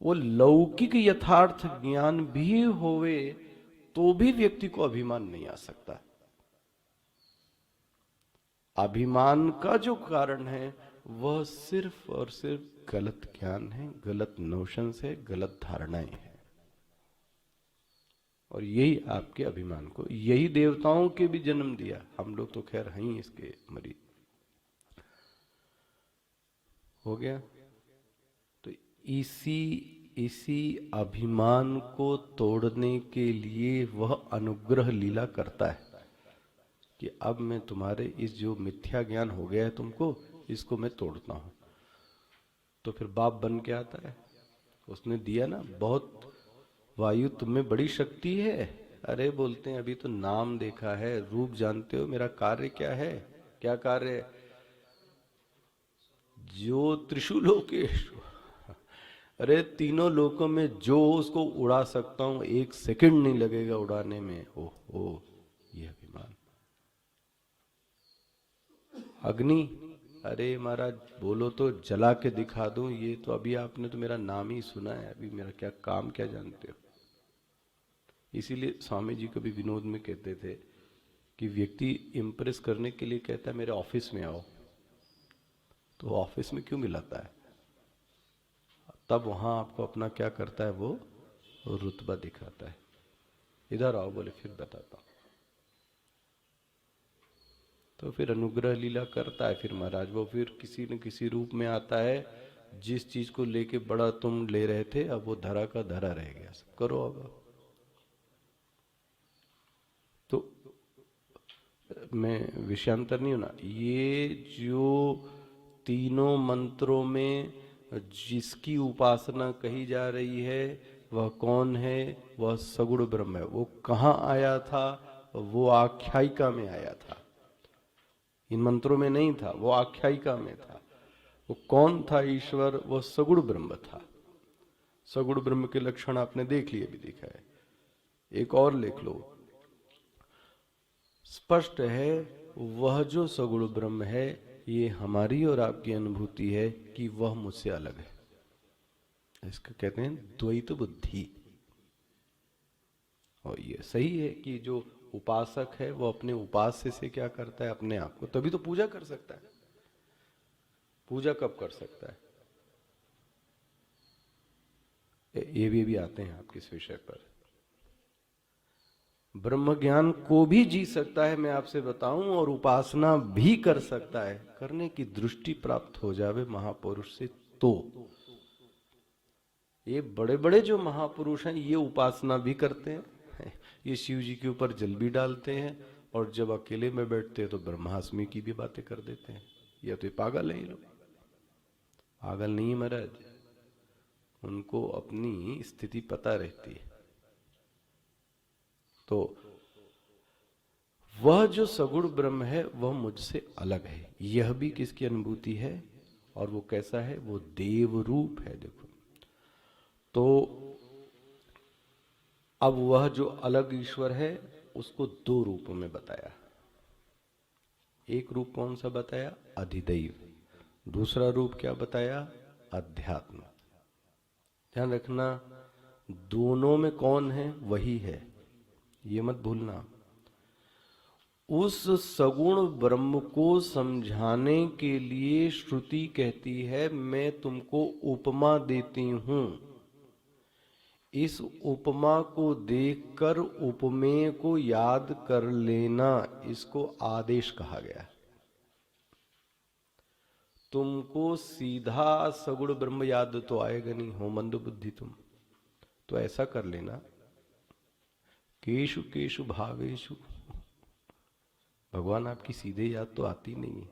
वो लौकिक यथार्थ ज्ञान भी होवे तो भी व्यक्ति को अभिमान नहीं आ सकता। अभिमान का जो कारण है वह सिर्फ और सिर्फ गलत ज्ञान है, गलत नोशंस है, गलत धारणाएं हैं। और यही आपके अभिमान को, यही देवताओं के भी जन्म दिया। हम लोग तो खैर हैं इसके मरीज। हो गया? तो इसी अभिमान को तोड़ने के लिए वह अनुग्रह लीला करता है कि अब मैं तुम्हारे इस जो मिथ्या ज्ञान हो गया है तुमको, इसको मैं तोड़ता हूं। तो फिर बाप बन के आता है, उसने दिया ना, बहुत वायु तुम्हें बड़ी शक्ति है। अरे बोलते हैं अभी तो नाम देखा है, रूप जानते हो, मेरा कार्य क्या है? क्या कार्य है? जो त्रिशूलोकेश, अरे तीनों लोकों में जो उसको उड़ा सकता हूं, 1 सेकंड नहीं लगेगा उड़ाने में। ओह, ये अभिमान। अग्नि, अरे महाराज बोलो तो जला के दिखा दूं, ये तो अभी आपने तो मेरा नाम ही सुना है, अभी मेरा क्या काम क्या जानते हो? इसीलिए स्वामी जी कभी विनोद में कहते थे कि व्यक्ति इंप्रेस करने के लिए कहता है मेरे ऑफिस में आओ, तो ऑफिस में क्यों मिलाता है? तब वहां आपको अपना क्या करता है, वो रुतबा दिखाता है। इधर आओ, बोले फिर बताता हूं। तो फिर अनुग्रह लीला करता है। फिर महाराज वो फिर किसी न किसी रूप में आता है। जिस चीज को लेके बड़ा तुम ले रहे थे, अब वो धरा का धरा रह गया, सब करो अब। तो मैं विषयांतर नहीं होना, ये जो तीनों मंत्रों में जिसकी उपासना कही जा रही है वह कौन है? वह सगुण ब्रह्म है। वो कहाँ आया था? वो आख्यायिका में आया था, इन मंत्रों में नहीं था, वो आख्यायिका में था। वो कौन था ईश्वर? वो सगुण ब्रह्म था। सगुण ब्रह्म के लक्षण आपने देख लिए, भी देखा है। एक और लिख लो, स्पष्ट है वह जो सगुण ब्रह्म है, ये हमारी और आपकी अनुभूति है कि वह मुझसे अलग है। इसका कहते हैं द्वैत बुद्धि। और ये सही है कि जो उपासक है वो अपने उपास्य से क्या करता है? अपने आप को, तभी तो पूजा कर सकता है। पूजा कब कर सकता है? ये भी आते हैं आपके इस विषय पर। ब्रह्म ज्ञान को भी जी सकता है, मैं आपसे बताऊं, और उपासना भी कर सकता है। करने की दृष्टि प्राप्त हो जावे महापुरुष से तो। ये बड़े बड़े जो महापुरुष हैं ये उपासना भी करते हैं, ये शिव जी के ऊपर जल भी डालते हैं, और जब अकेले में बैठते हैं तो ब्रह्मास्मि की भी बातें कर देते हैं। या तो ये पागल है, ये लोग पागल नहीं महाराज, उनको अपनी स्थिति पता रहती है। तो वह जो सगुण ब्रह्म है वह मुझसे अलग है, यह भी किसकी अनुभूति है? और वो कैसा है? वो देव रूप है। देखो, तो अब वह जो अलग ईश्वर है उसको 2 रूपों में बताया। एक रूप कौन सा बताया? अधिदैव। दूसरा रूप क्या बताया? अध्यात्म। ध्यान रखना, दोनों में कौन है? वही है, ये मत भूलना। उस सगुण ब्रह्म को समझाने के लिए श्रुति कहती है मैं तुमको उपमा देती हूं। इस उपमा को देखकर उपमेय को याद कर लेना, इसको आदेश कहा गया। तुमको सीधा सगुण ब्रह्म याद तो आएगा नहीं, हो मंद बुद्धि तुम, तो ऐसा कर लेना, केशु केशु भावेशु, भगवान आपकी सीधे याद तो आती नहीं है।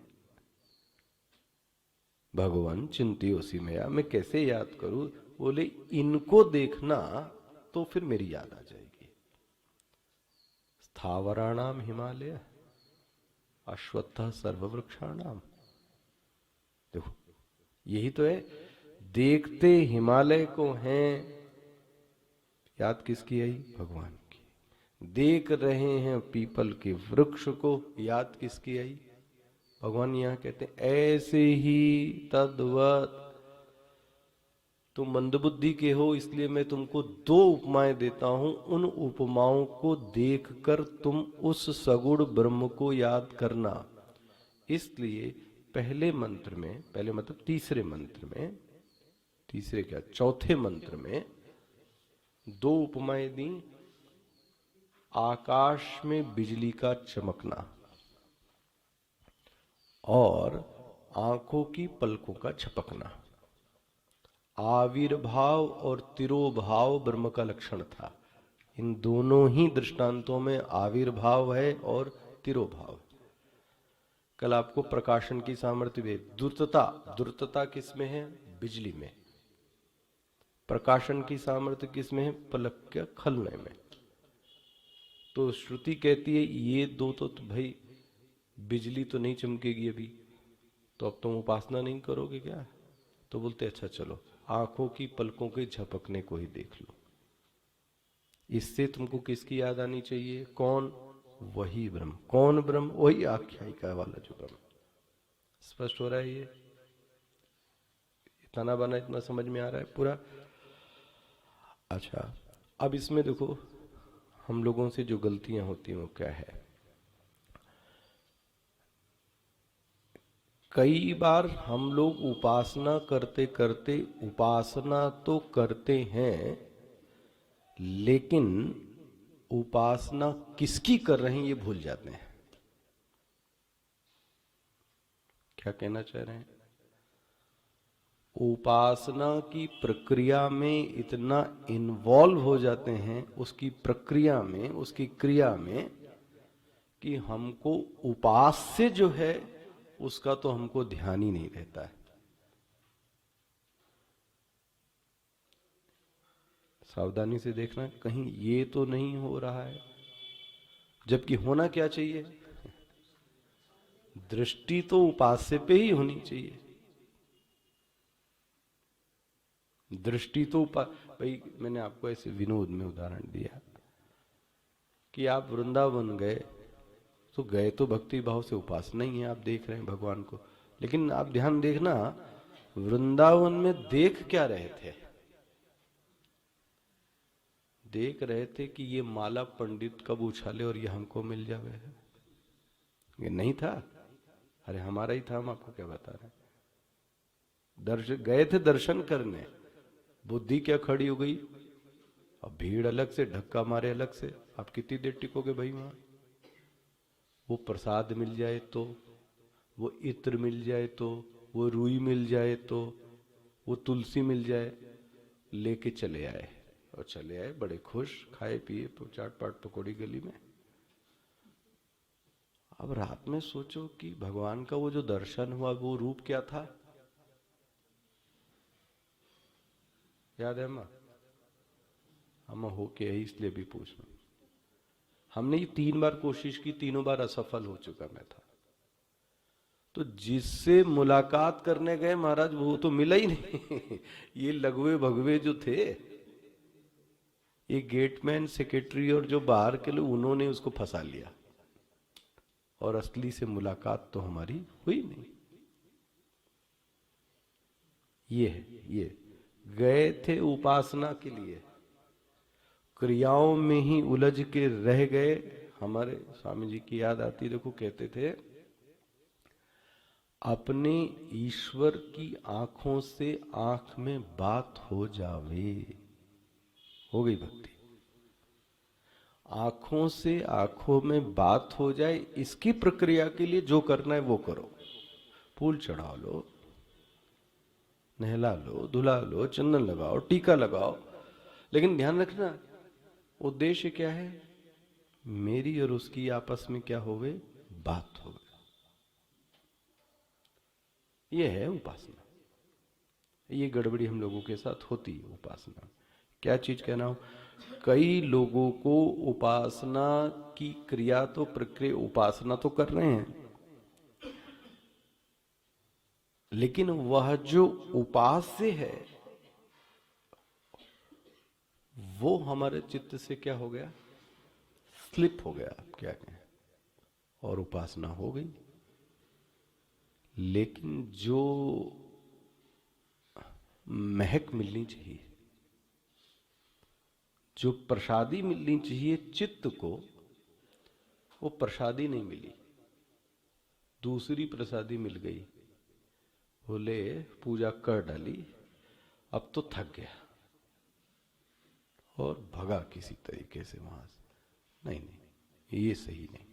भगवान चिंत्योसी मया, मैं कैसे याद करूं? बोले इनको देखना तो फिर मेरी याद आ जाएगी। स्थावराणाम हिमालय, अश्वत्थ सर्ववृक्षाणाम। देखो यही तो है, देखते हिमालय को हैं, याद किसकी आई? भगवान की। देख रहे हैं पीपल के वृक्ष को, याद किसकी आई? भगवान यहां कहते हैं ऐसे ही तद्वत। तुम मंदबुद्धि के हो, इसलिए मैं तुमको दो उपमाएं देता हूं, उन उपमाओं को देखकर तुम उस सगुण ब्रह्म को याद करना। इसलिए पहले मंत्र में, पहले मतलब तीसरे मंत्र में, तीसरे क्या चौथे मंत्र में दो उपमाएं दी। आकाश में बिजली का चमकना और आंखों की पलकों का झपकना। आविर्भाव और तिरोभाव ब्रह्म का लक्षण था। इन दोनों ही दृष्टांतों में आविर्भाव है और तिरोभाव। कल आपको प्रकाशन की सामर्थ्य भी, द्रुतता, द्रुतता किसमें है? बिजली में। प्रकाशन की सामर्थ्य किसमें है? पलक के खलने में। तो श्रुति कहती है ये दो तो भाई, बिजली तो नहीं चमकेगी अभी, तो अब तुम उपासना नहीं करोगे क्या? तो बोलते अच्छा चलो आंखों की पलकों के झपकने को ही देख लो। इससे तुमको किसकी याद आनी चाहिए? कौन? वही ब्रह्म। कौन ब्रह्म? वही आख्यायिका वाला जो ब्रह्म। स्पष्ट हो रहा है? ये तना बना इतना समझ में आ रहा है पूरा? अच्छा, अब इसमें देखो हम लोगों से जो गलतियां होती हैं वो क्या है। कई बार हम लोग उपासना करते करते, उपासना तो करते हैं लेकिन उपासना किसकी कर रहे हैं ये भूल जाते हैं। क्या कहना चाह रहे हैं? उपासना की प्रक्रिया में इतना इन्वॉल्व हो जाते हैं, उसकी प्रक्रिया में, उसकी क्रिया में, कि हमको उपास्य जो है उसका तो हमको ध्यान ही नहीं रहता है। सावधानी से देखना कहीं ये तो नहीं हो रहा है, जबकि होना क्या चाहिए? दृष्टि तो उपास्य पे ही होनी चाहिए। दृष्टि तो भाई मैंने आपको ऐसे विनोद में उदाहरण दिया कि आप वृंदावन गए तो गए तो भक्ति भाव से, उपासना ही है, आप देख रहे हैं भगवान को। लेकिन आप ध्यान देखना वृंदावन में देख क्या रहे थे? देख रहे थे कि ये माला पंडित कब उछाले और ये हमको मिल जावे। ये नहीं था? अरे हमारा ही था, हम आपको क्या बता रहे हैं। दर्शन गए थे दर्शन करने, बुद्धि क्या खड़ी हो गई? अब भीड़ अलग से, धक्का मारे अलग से, आप कितनी देर टिकोगे भाई वहां? वो प्रसाद मिल जाए तो, वो इत्र मिल जाए तो, वो रुई मिल जाए तो, वो तुलसी मिल जाए, लेके चले आए। और चले आए बड़े खुश, खाए पिए, चाट पाट पकौड़ी गली में। अब रात में सोचो कि भगवान का वो जो दर्शन हुआ वो रूप क्या था? याद है अम्मा? अम्मा हो के है इसलिए भी पूछ रहा हूं। हमने ये 3 बार कोशिश की, तीनों बार असफल हो चुका मैं था। तो जिससे मुलाकात करने गए महाराज वो तो मिला ही नहीं। ये लगवे भगवे जो थे, ये गेटमैन, सेक्रेटरी और जो बाहर के लोग, उन्होंने उसको फंसा लिया। और असली से मुलाकात तो हमारी हुई नहीं। ये है, ये गए थे उपासना के लिए, क्रियाओं में ही उलझ के रह गए। हमारे स्वामी जी की याद आती, देखो कहते थे, अपने ईश्वर की आंखों से आंख में बात हो जावे, हो गई भक्ति। आंखों से आंखों में बात हो जाए, इसकी प्रक्रिया के लिए जो करना है वो करो। फूल चढ़ा लो, नहला लो, धुला लो, चंदन लगाओ, टीका लगाओ, लेकिन ध्यान रखना उद्देश्य क्या है? मेरी और उसकी आपस में क्या हो गए? बात हो गई। ये है उपासना। ये गड़बड़ी हम लोगों के साथ होती है। उपासना क्या चीज कहना हो? कई लोगों को उपासना की क्रिया तो प्रक्रिया, उपासना तो कर रहे हैं, लेकिन वह जो उपास्य है वो हमारे चित्त से क्या हो गया? स्लिप हो गया, आप क्या कहें, और उपासना हो गई। लेकिन जो महक मिलनी चाहिए, जो प्रसादी मिलनी चाहिए चित्त को, वो प्रसादी नहीं मिली, दूसरी प्रसादी मिल गई। बोले पूजा कर डाली, अब तो थक गया और भगा किसी तरीके से वहां से। नहीं नहीं, ये सही नहीं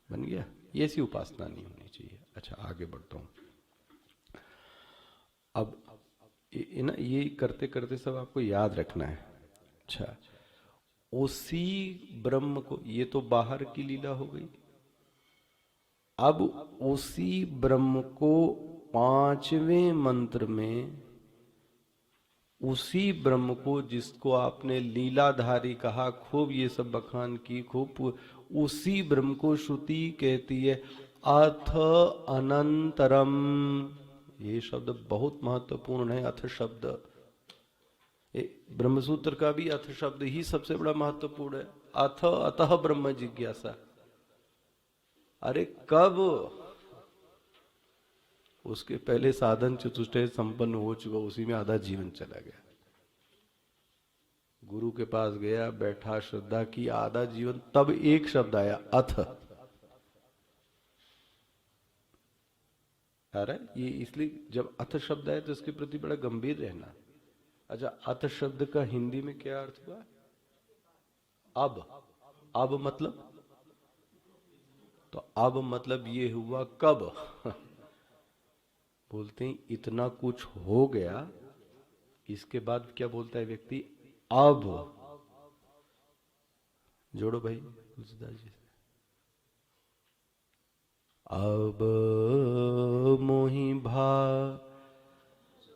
बन गया। ये ऐसी उपासना नहीं होनी चाहिए। अच्छा, आगे बढ़ता हूं। अब ना ये करते करते सब आपको याद रखना है। अच्छा, उसी ब्रह्म को, ये तो बाहर की लीला हो गई। अब उसी ब्रह्म को पांचवें मंत्र में, उसी ब्रह्म को जिसको आपने लीलाधारी कहा, खूब ये सब बखान की, खूब, उसी ब्रह्म को श्रुति कहती है अथ अनंतरम। ये शब्द बहुत महत्वपूर्ण है, अथ शब्द। ब्रह्मसूत्र का भी अथ शब्द ही सबसे बड़ा महत्वपूर्ण है। अथ अतः ब्रह्म जिज्ञासा। अरे कब? उसके पहले साधन चतुष्टय संपन्न हो चुका, उसी में आधा जीवन चला गया। गुरु के पास गया, बैठा, श्रद्धा की, आधा जीवन, तब एक शब्द आया अथ। अरे ये इसलिए जब अथ शब्द आया तो इसके प्रति बड़ा गंभीर रहना। अच्छा, अथ शब्द का हिंदी में क्या अर्थ हुआ? अब। अब मतलब, तो अब मतलब ये हुआ कब? बोलते हैं इतना कुछ हो गया, इसके बाद क्या बोलता है व्यक्ति? अब। जोड़ो भाई तुलसीदास जी से। अब मोहि भा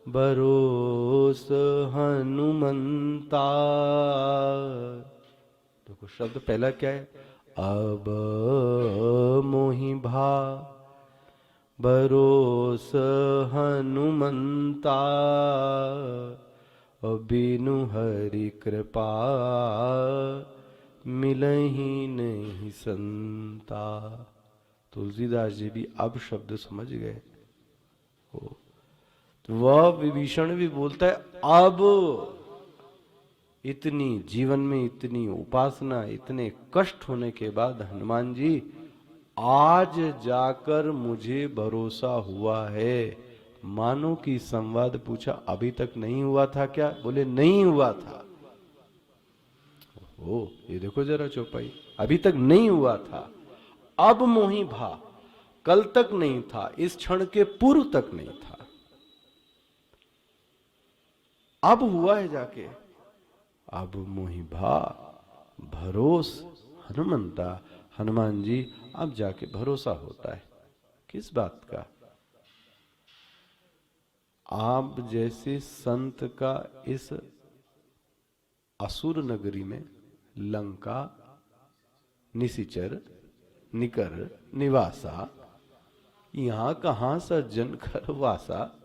बरोस हनुमंता। देखो शब्द पहला क्या है? अब मोहि भा बरोस हनुमंता, बिनु हरि कृपा मिलहि नहीं संता। तुलसीदास जी भी अब शब्द समझ गए हो। तो वह विभीषण भी बोलता है अब इतनी जीवन में इतनी उपासना, इतने कष्ट होने के बाद हनुमान जी आज जाकर मुझे भरोसा हुआ है। मानो की संवाद पूछा, अभी तक नहीं हुआ था क्या? बोले नहीं हुआ था। ओ ये देखो जरा चौपाई, अभी तक नहीं हुआ था। अब मोहि भा, कल तक नहीं था, इस क्षण के पूर्व तक नहीं था, अब हुआ है जाके। अब मोहि भा भरोस हनुमंता। हनुमान जी अब जाके भरोसा होता है। किस बात का? आप जैसे संत का इस असुर नगरी में, लंका, निशिचर, निकर, निवासा, यहां कहां सज्जन कर वासा।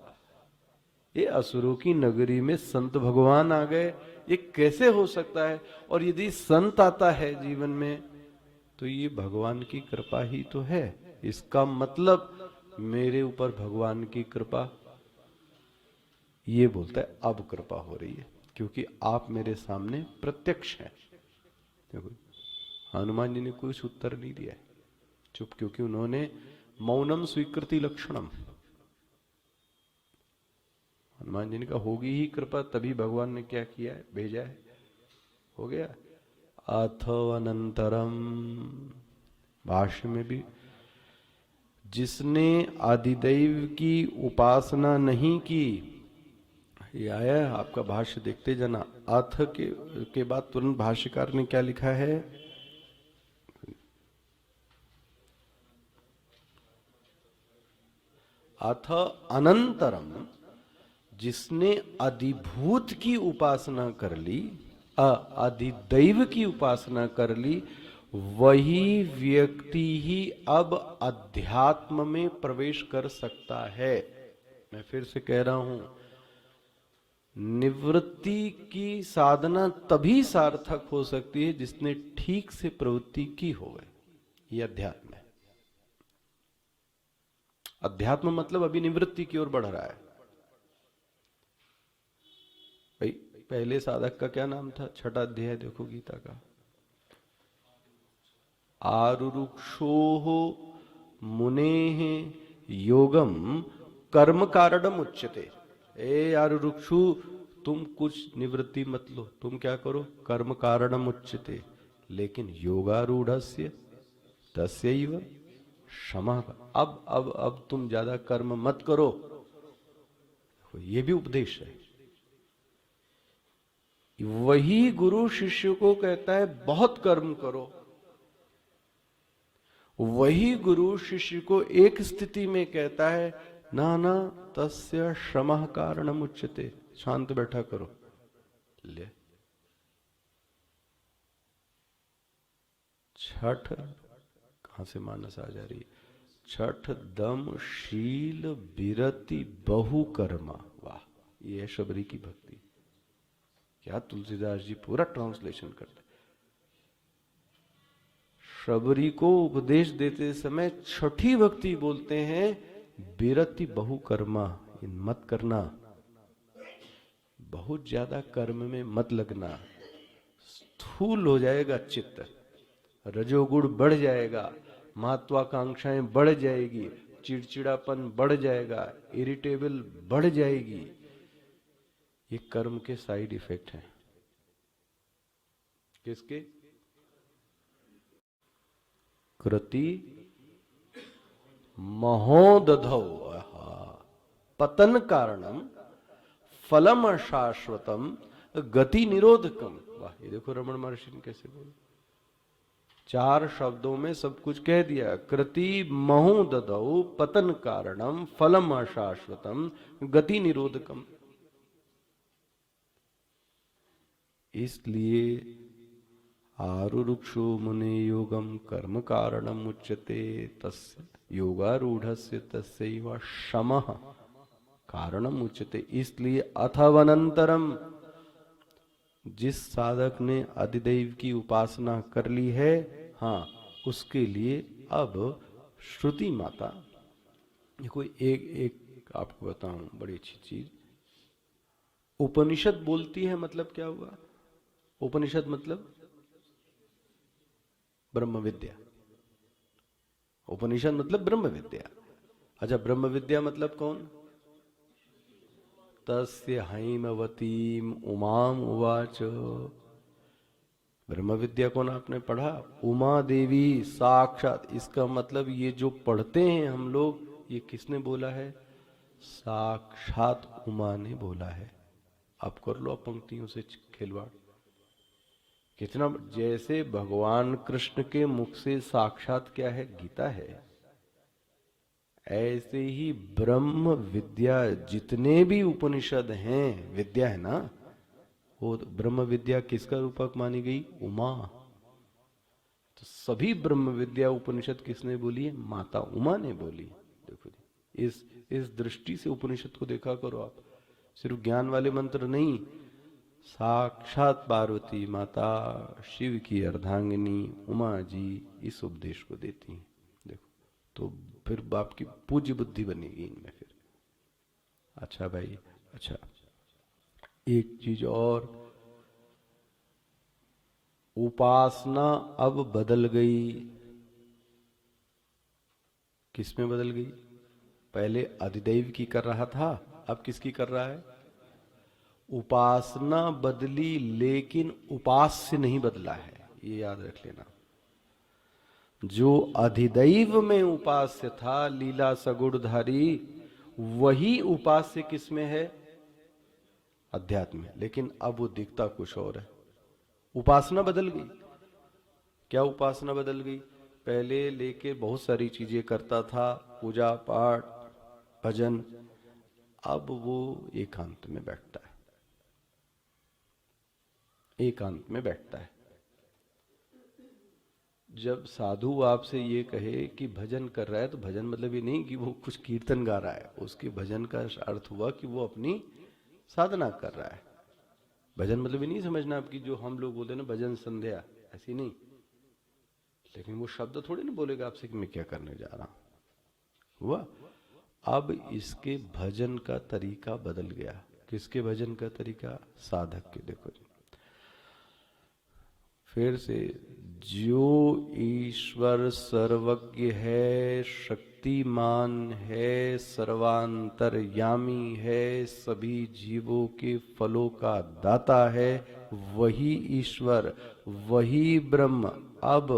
ये असुरों की नगरी में संत भगवान आ गए, ये कैसे हो सकता है? और यदि संत आता है जीवन में तो ये भगवान की कृपा ही तो है। इसका मतलब मेरे ऊपर भगवान की कृपा, ये बोलता है अब कृपा हो रही है, क्योंकि आप मेरे सामने प्रत्यक्ष हैं। देखो हनुमान जी ने कुछ उत्तर नहीं दिया है, चुप, क्योंकि उन्होंने मौनम स्वीकृति लक्षणम, हनुमान जी ने कहा होगी ही कृपा, तभी भगवान ने क्या किया है, भेजा है, हो गया। अथवनंतरम, भाष्य में भी, जिसने आदिदेव की उपासना नहीं की, ये आया है आपका भाष्य देखते जाना। अथ के बाद तुरंत भाष्यकार ने क्या लिखा है, अथ अनंतरम, जिसने अधिभूत की उपासना कर ली, अधिदैव की उपासना कर ली, वही व्यक्ति ही अब अध्यात्म में प्रवेश कर सकता है। मैं फिर से कह रहा हूं, निवृत्ति की साधना तभी सार्थक हो सकती है जिसने ठीक से प्रवृत्ति की होवे। ये अध्यात्म है। अध्यात्म मतलब अभी निवृत्ति की ओर बढ़ रहा है। भाई पहले साधक का क्या नाम था, छठा अध्याय देखो गीता का, आरुरुक्षोः मुनेः योगम कर्म कारणम उच्यते। ए आरुरुक्षु, तुम कुछ निवृत्ति मत लो, तुम क्या करो, कर्म कारणम उच्यते, लेकिन योगारूढ़स्य तस्यैव क्षमा। अब तुम ज्यादा कर्म मत करो, ये भी उपदेश है। वही गुरु शिष्य को कहता है बहुत कर्म करो, वही गुरु शिष्य को एक स्थिति में कहता है ना ना तस्य क्षमा कारणम उच्यते, शांत बैठा करो। ले छठ कहां से मानस आ जा रही है, छठ दम शील बिरति बहु कर्मा। वाह, ये है शबरी की भक्ति। क्या तुलसीदास जी पूरा ट्रांसलेशन करते। शबरी को उपदेश देते समय छठी भक्ति बोलते हैं, बिरति बहु कर्मा, मत करना, बहुत ज्यादा कर्म में मत लगना, स्थूल हो जाएगा चित्त, रजोगुण बढ़ जाएगा, महत्वाकांक्षाएं बढ़ जाएगी, चिड़चिड़ापन बढ़ जाएगा, इरिटेबल बढ़ जाएगी। ये कर्म के साइड इफेक्ट हैं। किसके? कृति महोदधौ पतन कारणम फलम अशाश्वतम गति निरोधकम। वाह, ये देखो रमण महर्षि ने कैसे बोला, चार शब्दों में सब कुछ कह दिया। कृति महोदधौ पतन कारणम फलम अशाश्वतम गति निरोधकम। इसलिए आरुरुक्षो मुने योगम कर्म कारणम उच्यते तस्य योगारूढ़स्य तस्यैव शमः कारणम उच्यते। इसलिए अथवनंतरम, जिस साधक ने अधिदैव की उपासना कर ली है, हाँ, उसके लिए अब श्रुति माता, कोई एक आपको बताऊं बड़ी अच्छी चीज, उपनिषद बोलती है, मतलब क्या हुआ, उपनिषद मतलब ब्रह्म विद्या। उपनिषद मतलब ब्रह्म विद्या। अच्छा, ब्रह्म विद्या मतलब कौन? तस्य हैमवतीम उमाम उवाच। ब्रह्म विद्या कौन आपने पढ़ा? उमा देवी साक्षात। इसका मतलब ये जो पढ़ते हैं हम लोग, ये किसने बोला है? साक्षात उमा ने बोला है। आप कर लो पंक्तियों से खिलवाड़। कितना, जैसे भगवान कृष्ण के मुख से साक्षात क्या है, गीता है, ऐसे ही ब्रह्म विद्या जितने भी उपनिषद हैं, विद्या है ना, वो ब्रह्म विद्या किसका रूपक मानी गई? उमा। तो सभी ब्रह्म विद्या उपनिषद किसने बोली है? माता उमा ने बोली। देखो इस दृष्टि से उपनिषद को देखा करो आप। सिर्फ ज्ञान वाले मंत्र नहीं, साक्षात पार्वती माता शिव की अर्धांगिनी उमा जी इस उपदेश को देती हैं। देखो तो फिर बाप की पूज्य बुद्धि बनेगी इनमें फिर। अच्छा भाई, अच्छा एक चीज और, उपासना अब बदल गई। किसमें बदल गई? पहले अधिदैव की कर रहा था, अब किसकी कर रहा है? उपासना बदली लेकिन उपास्य नहीं बदला है, ये याद रख लेना। जो अधिदैव में उपास्य था लीला सगुणधारी, वही उपास्य किसमें है? अध्यात्म में। लेकिन अब वो दिखता कुछ और है, उपासना बदल गई। क्या उपासना बदल गई? पहले लेके बहुत सारी चीजें करता था, पूजा पाठ भजन, अब वो एकांत में बैठता है, एकांत में बैठता है। जब साधु आपसे ये कहे कि भजन कर रहा है, तो भजन मतलब ये नहीं कि वो कुछ कीर्तन गा रहा है, उसके भजन का अर्थ हुआ कि वो अपनी साधना कर रहा है। भजन मतलब ये नहीं समझना आपकी जो हम लोग बोलते हैं ना भजन संध्या, ऐसी नहीं। लेकिन वो शब्द थोड़ी ना बोलेगा आपसे कि मैं क्या करने जा रहा हूं। हुआ अब इसके भजन का तरीका बदल गया। किसके भजन का तरीका? साधक के। देखो जी फिर से, जो ईश्वर सर्वज्ञ है, शक्तिमान है, सर्वांतरयामी है, सभी जीवों के फलों का दाता है, वही ईश्वर, वही ब्रह्म अब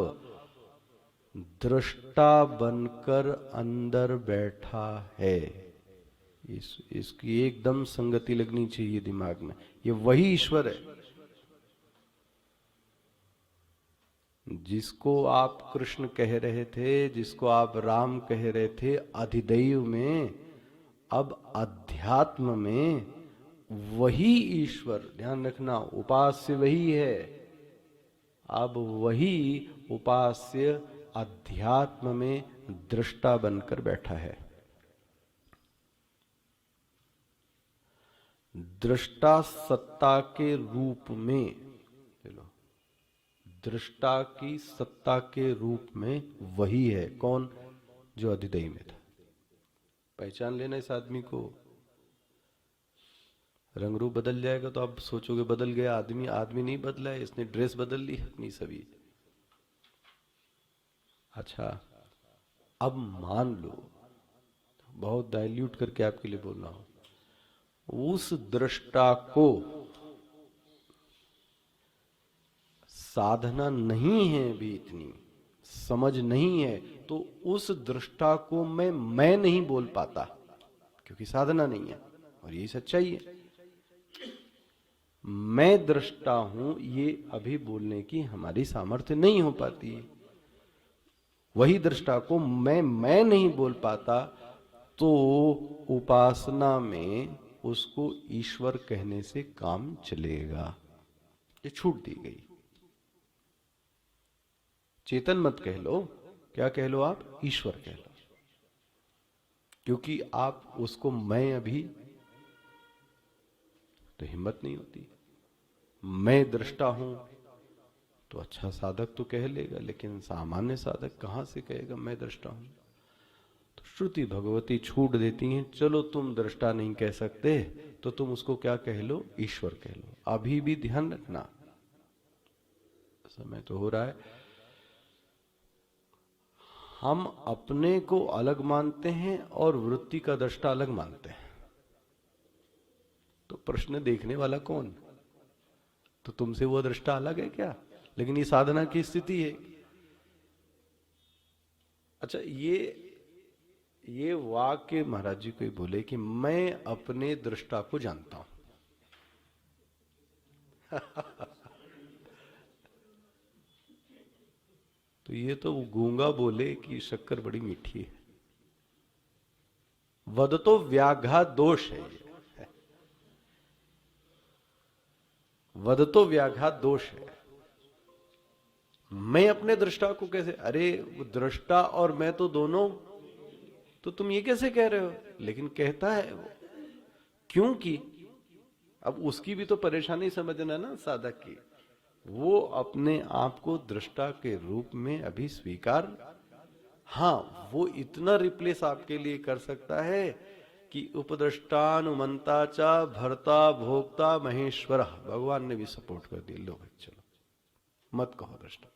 दृष्टा बनकर अंदर बैठा है। इसकी एकदम संगति लगनी चाहिए दिमाग में। ये वही ईश्वर है जिसको आप कृष्ण कह रहे थे, जिसको आप राम कह रहे थे अधिदैव में, अब अध्यात्म में वही ईश्वर। ध्यान रखना, उपास्य वही है, अब वही उपास्य अध्यात्म में दृष्टा बनकर बैठा है। दृष्टा सत्ता के रूप में, चलो दृष्टा की सत्ता के रूप में वही है। कौन? जो अधिदैव में था। पहचान लेना इस आदमी को। रंग रूप बदल जाएगा तो आप सोचोगे बदल गया आदमी, आदमी नहीं बदला है, इसने ड्रेस बदल ली अपनी सभी। अच्छा अब मान लो, बहुत डाइल्यूट करके आपके लिए बोल रहा हूं, उस दृष्टा को साधना नहीं है अभी, इतनी समझ नहीं है, तो उस दृष्टा को मैं नहीं बोल पाता, क्योंकि साधना नहीं है। और यही सच्चाई है, मैं दृष्टा हूं, ये अभी बोलने की हमारी सामर्थ्य नहीं हो पाती है। वही दृष्टा को मैं नहीं बोल पाता, तो उपासना में उसको ईश्वर कहने से काम चलेगा। ये छूट दी गई। चेतन मत कह लो, क्या कह लो आप? ईश्वर कह लो, क्योंकि आप उसको मैं अभी तो हिम्मत नहीं होती। मैं दृष्टा हूं तो अच्छा साधक तो कह लेगा, लेकिन सामान्य साधक कहां से कहेगा मैं दृष्टा हूं? तो श्रुति भगवती छूट देती हैं, चलो तुम दृष्टा नहीं कह सकते तो तुम उसको क्या कह लो? ईश्वर कह लो। अभी भी ध्यान रखना, समय तो हो रहा है, हम अपने को अलग मानते हैं और वृत्ति का दृष्टा अलग मानते हैं। तो प्रश्न देखने वाला कौन? तो तुमसे वो दृष्टा अलग है क्या? लेकिन ये साधना की स्थिति है। अच्छा ये वाक्य महाराज जी को बोले कि मैं अपने दृष्टा को जानता हूं। तो ये तो गूंगा बोले कि शक्कर बड़ी मीठी है। वद तो व्याघात दोष है, वद तो व्याघात दोष है। मैं अपने दृष्टा को कैसे? अरे वो दृष्टा और मैं तो दोनों, तो तुम ये कैसे कह रहे हो? लेकिन कहता है वो, क्योंकि अब उसकी भी तो परेशानी समझना ना साधक की। वो अपने आप को दृष्टा के रूप में अभी स्वीकार, हाँ वो इतना रिप्लेस आपके लिए कर सकता है कि उपद्रष्टानुमंता चा भर्ता भोक्ता महेश्वर, भगवान ने भी सपोर्ट कर दी, लो भाई चलो मत कहो दृष्टा।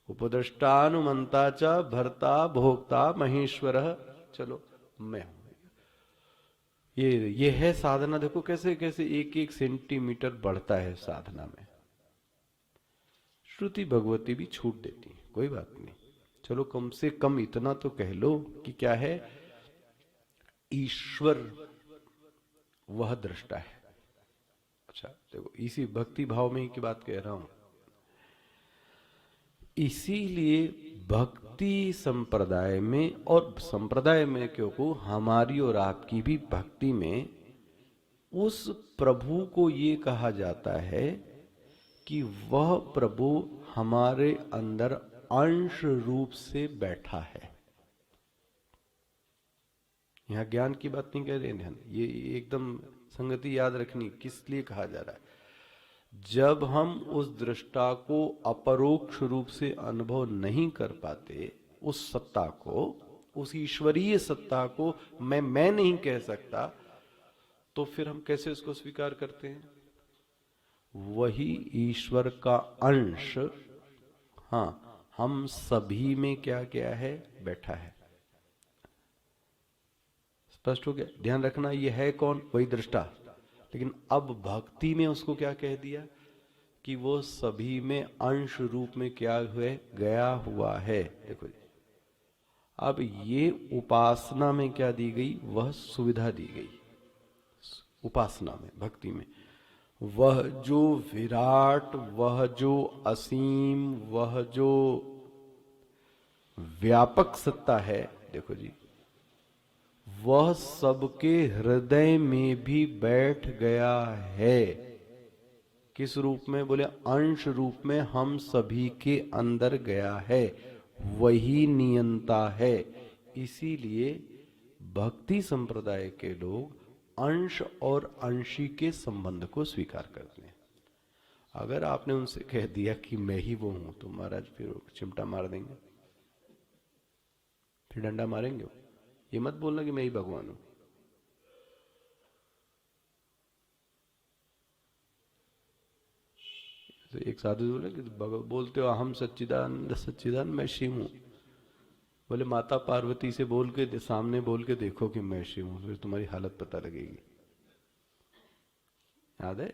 उपद्रष्टानुमंता चा भर्ता भोक्ता महेश्वर, चलो मैं हूं। ये है साधना। देखो कैसे कैसे एक एक सेंटीमीटर बढ़ता है साधना में। श्रुति भगवती भी छूट देती है, कोई बात नहीं, चलो कम से कम इतना तो कह लो कि क्या है, ईश्वर वह दृष्टा है। अच्छा देखो, इसी भक्ति भाव में ही की बात कह रहा हूं। इसीलिए भक्ति संप्रदाय में, और संप्रदाय में क्यों, हमारी और आपकी भी भक्ति में उस प्रभु को ये कहा जाता है कि वह प्रभु हमारे अंदर अंश रूप से बैठा है। यहां ज्ञान की बात नहीं कह रहे, ध्यान ये एकदम संगति याद रखनी, किस लिए कहा जा रहा है। जब हम उस दृष्टा को अपरोक्ष रूप से अनुभव नहीं कर पाते, उस सत्ता को, उस ईश्वरीय सत्ता को मैं नहीं कह सकता, तो फिर हम कैसे उसको स्वीकार करते हैं। वही ईश्वर का अंश, हाँ हम सभी में क्या क्या है, बैठा है। स्पष्ट हो गया, ध्यान रखना, ये है कौन, वही दृष्टा। लेकिन अब भक्ति में उसको क्या कह दिया कि वो सभी में अंश रूप में क्या हुए, गया हुआ है। देखो जी, अब ये उपासना में क्या दी गई, वह सुविधा दी गई। उपासना में, भक्ति में, वह जो विराट, वह जो असीम, वह जो व्यापक सत्ता है, देखो जी, वह सबके हृदय में भी बैठ गया है। किस रूप में, बोले अंश रूप में हम सभी के अंदर गया है, वही नियंता है। इसीलिए भक्ति संप्रदाय के लोग अंश और अंशी के संबंध को स्वीकार करते हैं। अगर आपने उनसे कह दिया कि मैं ही वो हूं, तो महाराज फिर चिमटा मार देंगे, फिर डंडा मारेंगे। ये मत बोलना कि मैं ही भगवान हूं। तो एक साधु बोले कि बोलते हो अहम सच्चिदानंद सच्चिदानंद, मैं शिव हूं। बोले माता पार्वती से बोल के, सामने बोल के देखो कि मैं शिव हूं, फिर तुम्हारी हालत पता लगेगी। याद है?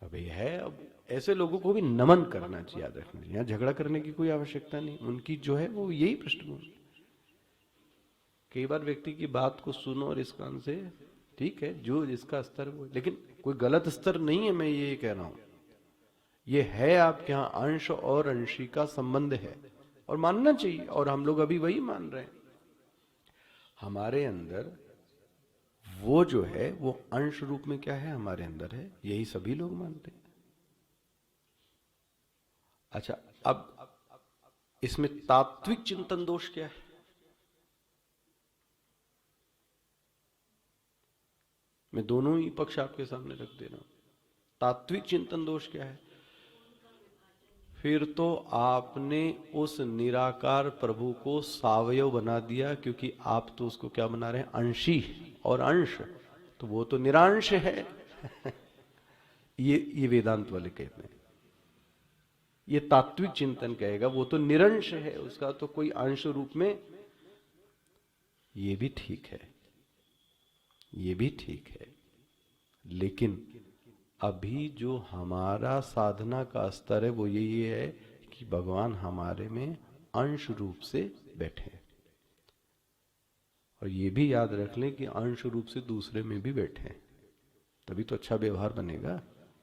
अब ये है, अब ऐसे लोगों को भी नमन करना चाहिए, याद रखना चाहिए। यहाँ झगड़ा करने की कोई आवश्यकता नहीं, उनकी जो है वो यही पृष्ठभूमि। कई बार व्यक्ति की बात को सुनो और इस कान से, ठीक है, जो जिसका स्तर वो, लेकिन कोई गलत स्तर नहीं है, मैं ये कह रहा हूं। ये है आपके यहाँ अंश और अंशी का संबंध है, और मानना चाहिए, और हम लोग अभी वही मान रहे हैं। हमारे अंदर वो जो है वो अंश रूप में क्या है, हमारे अंदर है, यही सभी लोग मानते हैं। अच्छा, अब इसमें तात्विक चिंतन दोष क्या है? मैं दोनों ही पक्ष आपके सामने रख दे रहा हूं। तात्विक चिंतन दोष क्या है? फिर तो आपने उस निराकार प्रभु को सावयव बना दिया, क्योंकि आप तो उसको क्या बना रहे हैं, अंशी, और अंश तो वो तो निरांश है। ये वेदांत वाले कहते हैं, ये तात्विक चिंतन कहेगा वो तो निरंश है, उसका तो कोई अंश रूप में। ये भी ठीक है, ये भी ठीक है, लेकिन अभी जो हमारा साधना का स्तर है वो यही है कि भगवान हमारे में अंश रूप से बैठे। और ये भी याद रख लें कि अंश रूप से दूसरे में भी बैठे, तभी तो अच्छा व्यवहार बनेगा।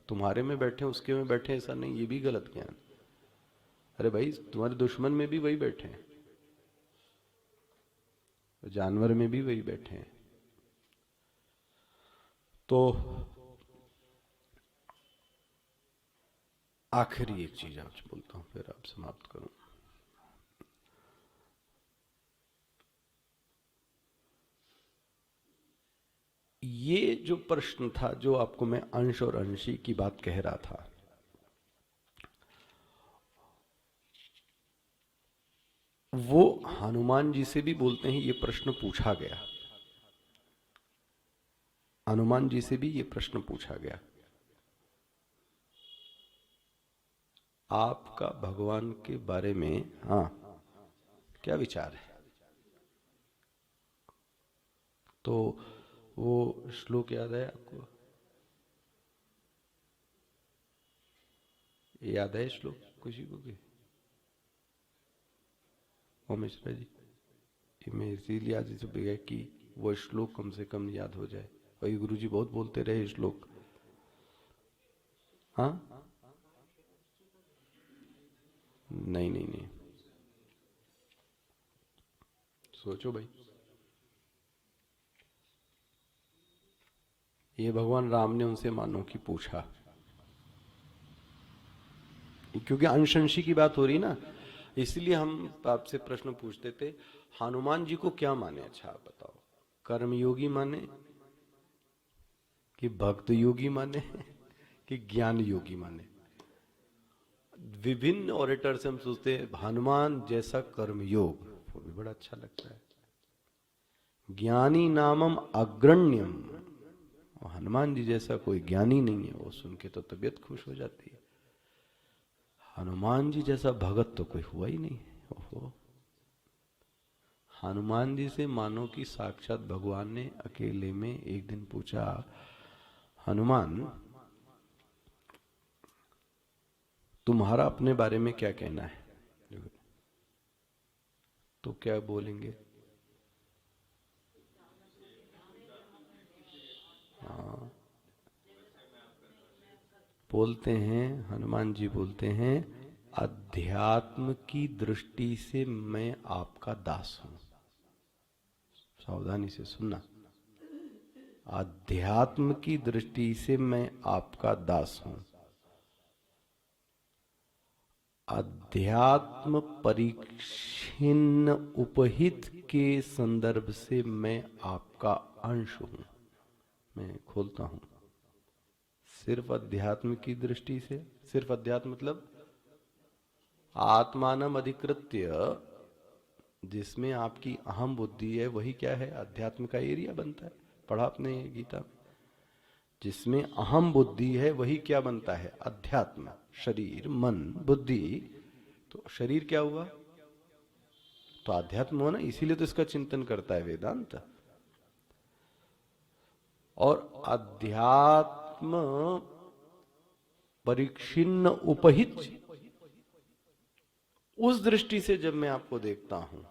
तुम्हारे में बैठे उसके में बैठे ऐसा नहीं, ये भी गलत ज्ञान। अरे भाई, तुम्हारे दुश्मन में भी वही बैठे हैं, जानवर में भी वही बैठे हैं। तो आखिरी एक चीज आपसे बोलता हूं, फिर आप समाप्त करूं। ये जो प्रश्न था, जो आपको मैं अंश और अंशी की बात कह रहा था, वो हनुमान जी से भी बोलते हैं ये प्रश्न पूछा गया। हनुमान जी से भी ये प्रश्न पूछा गया, आपका भगवान के बारे में क्या विचार है। तो वो श्लोक याद है आपको? याद है श्लोक किसी को भी? ओ मिश्रा जी, मैं इसीलिए आज इसे गया कि वो श्लोक कम से कम याद हो जाए। वही गुरु जी बहुत बोलते रहे श्लोक। हाँ, नहीं नहीं नहीं, सोचो भाई। ये भगवान राम ने उनसे मानो कि पूछा, क्योंकि अंशंशी की बात हो रही ना, इसलिए हम आपसे प्रश्न पूछते थे हनुमान जी को क्या माने। अच्छा आप बताओ, कर्मयोगी माने कि भक्त योगी माने कि ज्ञान योगी माने? विभिन्न ऑरेटर से हम सोचते हैं हनुमान जैसा कर्मयोग, वो भी बड़ा अच्छा लगता है। ज्ञानी नामम अग्रण्यम, हनुमान जी जैसा कोई ज्ञानी नहीं है, वो सुन के तो तबीयत खुश हो जाती है। हनुमान जी जैसा भगत तो कोई हुआ ही नहीं। ओहो, हनुमान जी से मानो कि साक्षात भगवान ने अकेले में एक दिन पूछा, हनुमान तुम्हारा अपने बारे में क्या कहना है? तो क्या बोलेंगे? हाँ, बोलते हैं, हनुमान जी बोलते हैं, अध्यात्म की दृष्टि से मैं आपका दास हूं। सावधानी से सुनना, अध्यात्म की दृष्टि से मैं आपका दास हूं। अध्यात्म परिच्छिन्न उपहित के संदर्भ से मैं आपका अंश हूं। मैं खोलता हूं, सिर्फ अध्यात्म की दृष्टि से, सिर्फ अध्यात्म मतलब आत्मानम अधिकृत्य, जिसमें आपकी अहम बुद्धि है, वही क्या है? अध्यात्म का एरिया बनता है। पढ़ा आपने गीता में, जिसमें अहम बुद्धि है वही क्या बनता है? अध्यात्म। शरीर, मन, बुद्धि, तो शरीर क्या हुआ? तो अध्यात्म हुआ ना, इसीलिए तो इसका चिंतन करता है वेदांत। और अध्यात्म परिच्छिन्न उपहित, उस दृष्टि से जब मैं आपको देखता हूं,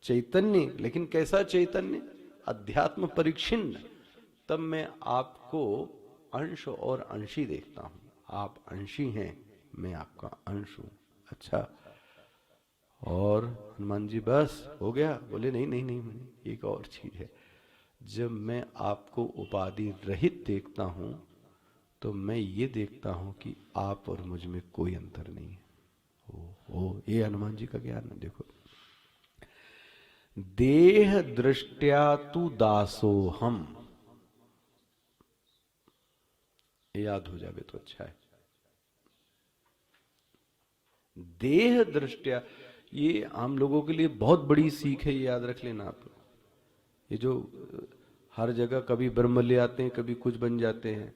चैतन्य, लेकिन कैसा चैतन्य? अध्यात्म परिच्छिन्न, तब मैं आपको अंश और अंशी देखता हूं। आप अंशी हैं, मैं आपका अंश हूं। अच्छा, और हनुमान जी बस हो गया? बोले नहीं नहीं नहीं, एक और चीज है। जब मैं आपको उपाधि रहित देखता हूं, तो मैं ये देखता हूं कि आप और मुझ में कोई अंतर नहीं है। ये हनुमान जी का ज्ञान है। देखो, देह दृष्टया तु दासो हम, याद हो जावे तो अच्छा है। देह दृष्टया, ये हम लोगों के लिए बहुत बड़ी सीख है, ये याद रख लेना आप। ये जो हर जगह कभी ब्रह्म ले आते हैं, कभी कुछ बन जाते हैं।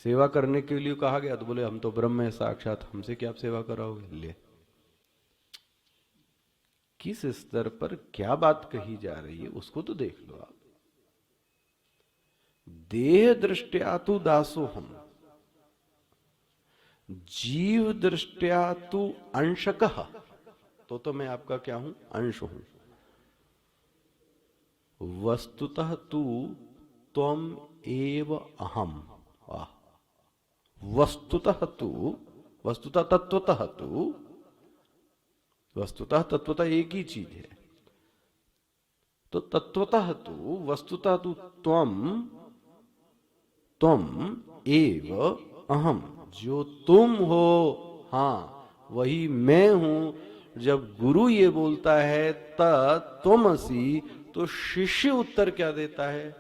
सेवा करने के लिए कहा गया तो बोले हम तो ब्रह्म है साक्षात, हमसे क्या आप सेवा कराओगे? ले, किस स्तर पर क्या बात कही जा रही है उसको तो देख लो आप। देह दृष्टया तु दासो हम, जीव दृष्टया तु अंशकः, तो मैं आपका क्या हूं? अंश हूं। वस्तुतः तु त्वम एव अहम। वाह, वस्तुतः तु, वस्तुतः तत्वतः तु, वस्तुतः तत्वतः एक ही चीज है। तो तत्वतः तु, वस्तुतः तु त्वम, त्वम एव अहम, जो तुम हो, हाँ वही मैं हूं। जब गुरु ये बोलता है त्वमसि, तो शिष्य उत्तर क्या देता है?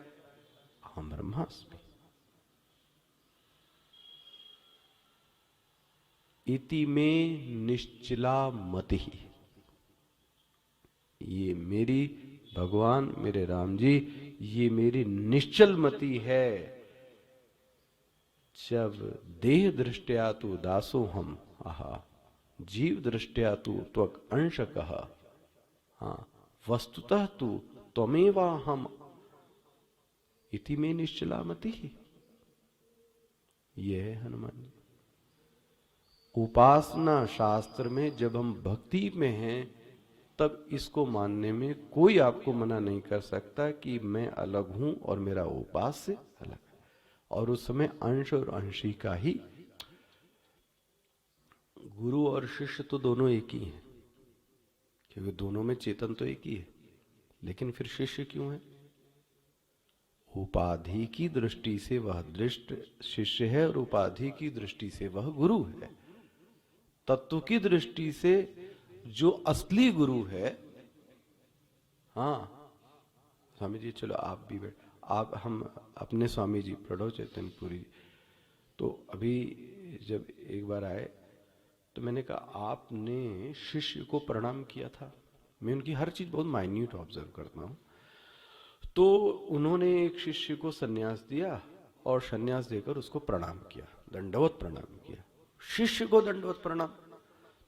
अहम ब्रह्मास्मि। इति में निश्चला मति, ये मेरी भगवान मेरे राम जी, ये मेरी निश्चल मति है। जब देह दृष्टया तु दासो हम, आहा, जीव दृष्टया तु त्वक अंशकः, हाँ, वस्तुतः तु त्वमेवा हम, इति में निश्चला मति। यह है हनुमान जी। उपासना शास्त्र में जब हम भक्ति में हैं तब इसको मानने में कोई आपको मना नहीं कर सकता कि मैं अलग हूं और मेरा उपास्य अलग है। और उस समय अंश और अंशी का ही, गुरु और शिष्य तो दोनों एक ही हैं, क्योंकि दोनों में चेतन तो एक ही है। लेकिन फिर शिष्य क्यों है? उपाधि की दृष्टि से वह दृष्ट शिष्य है और उपाधि की दृष्टि से वह गुरु है। तत्व की दृष्टि से जो असली गुरु है, हाँ स्वामी जी, चलो आप भी बैठ, आप हम अपने स्वामी जी प्रणव चैतन्यपुरी, तो अभी जब एक बार आए तो मैंने कहा आपने शिष्य को प्रणाम किया था। मैं उनकी हर चीज बहुत माइन्यूट ऑब्जर्व करता हूँ। तो उन्होंने एक शिष्य को सन्यास दिया और सन्यास देकर उसको प्रणाम किया, दंडवत प्रणाम किया, शिष्य को दंडवत प्रणाम।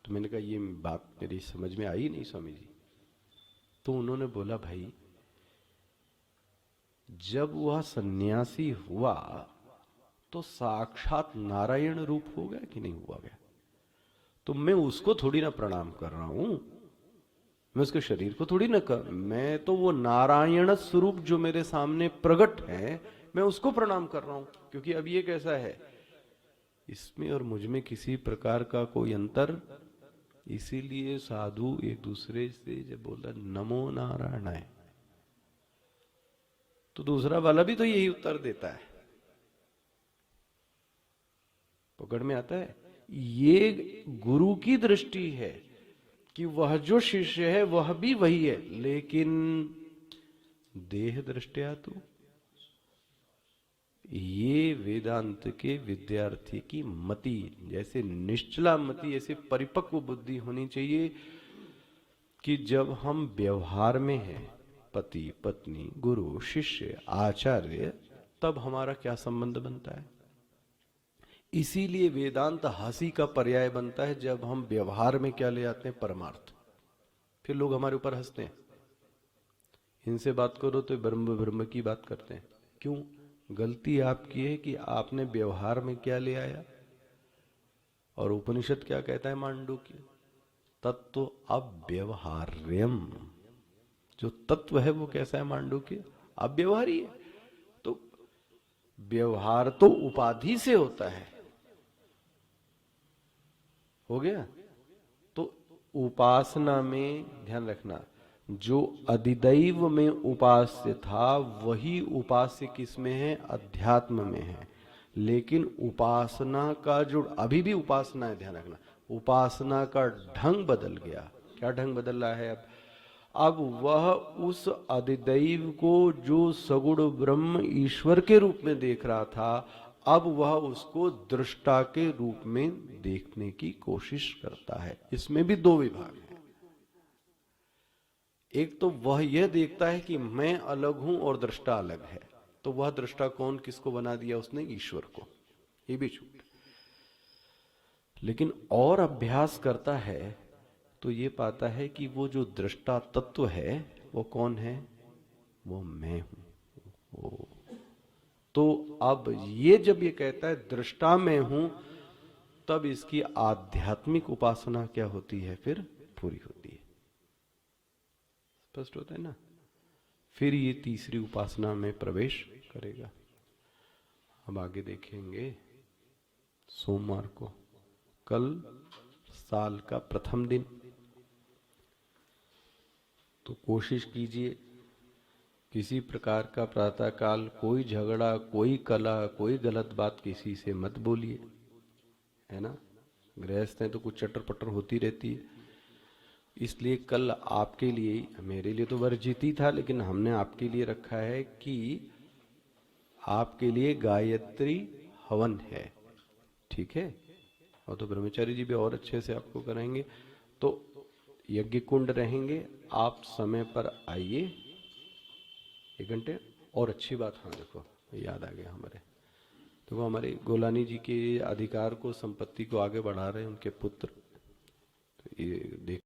तो मैंने कहा ये बात मेरी समझ में आई नहीं स्वामी जी। तो उन्होंने बोला भाई, जब वह सन्यासी हुआ तो साक्षात नारायण रूप हो गया कि नहीं हुआ गया? तो मैं उसको थोड़ी ना प्रणाम कर रहा हूं, मैं उसके शरीर को थोड़ी ना कर, मैं तो वो नारायण स्वरूप जो मेरे सामने प्रकट है मैं उसको प्रणाम कर रहा हूं। क्योंकि अब ये कैसा है, इसमें और मुझ में किसी प्रकार का कोई अंतर, इसीलिए साधु एक दूसरे से जब बोला नमो नारायणाय, तो दूसरा वाला भी तो यही उत्तर देता है। पकड़ में आता है? ये गुरु की दृष्टि है कि वह जो शिष्य है वह भी वही है, लेकिन देह दृष्टया तो ये वेदांत के विद्यार्थी की मति, जैसे निश्चला मति, ऐसे परिपक्व बुद्धि होनी चाहिए कि जब हम व्यवहार में हैं, पति पत्नी गुरु शिष्य आचार्य, तब हमारा क्या संबंध बनता है। इसीलिए वेदांत हंसी का पर्याय बनता है जब हम व्यवहार में क्या ले आते हैं, परमार्थ। फिर लोग हमारे ऊपर हंसते हैं, इनसे बात करो तो ब्रह्म ब्रह्म की बात करते हैं। क्यों? गलती आपकी है कि आपने व्यवहार में क्या ले आया। और उपनिषद क्या कहता है मांडुक्य, तत्व अव्यवहार्यम। जो तत्व है वो कैसा है मांडुक्य, अव्यवहारी है। तो व्यवहार तो उपाधि से होता है, हो गया। तो उपासना में ध्यान रखना, जो अधिदैव में उपास्य था वही उपास्य किस में है, अध्यात्म में है। लेकिन उपासना का जो अभी भी उपासना है, ध्यान रखना, उपासना का ढंग बदल गया। क्या ढंग बदल रहा है? अब वह उस अधिदैव को जो सगुण ब्रह्म ईश्वर के रूप में देख रहा था, अब वह उसको दृष्टा के रूप में देखने की कोशिश करता है। इसमें भी दो विभाग हैं। एक तो वह यह देखता है कि मैं अलग हूं और दृष्टा अलग है, तो वह दृष्टा कौन किसको बना दिया उसने, ईश्वर को। ये भी छूट। लेकिन और अभ्यास करता है तो ये पाता है कि वो जो दृष्टा तत्व है वो कौन है, वो मैं हूं। तो अब ये जब ये कहता है दृष्टा मैं हूं, तब इसकी आध्यात्मिक उपासना क्या होती है, फिर पूरी होती है। स्पष्ट होता है ना? फिर ये तीसरी उपासना में प्रवेश करेगा। अब आगे देखेंगे सोमवार को, कल साल का प्रथम दिन। तो कोशिश कीजिए किसी प्रकार का प्रातःकाल कोई झगड़ा, कोई कला, कोई गलत बात किसी से मत बोलिए, है ना। गृहस्थ हैं तो कुछ चटर पटर होती रहती है। इसलिए कल आपके लिए, मेरे लिए तो वर्जित ही था, लेकिन हमने आपके लिए रखा है कि आपके लिए गायत्री हवन है, ठीक है। और तो ब्रह्मचारी जी भी और अच्छे से आपको कराएंगे। तो यज्ञ कुंड रहेंगे, आप समय पर आइए 1 घंटे। और अच्छी बात, हाँ देखो याद आ गया हमारे, देखो हमारे गोलानी जी के अधिकार को, संपत्ति को आगे बढ़ा रहे हैं उनके पुत्र, तो ये देख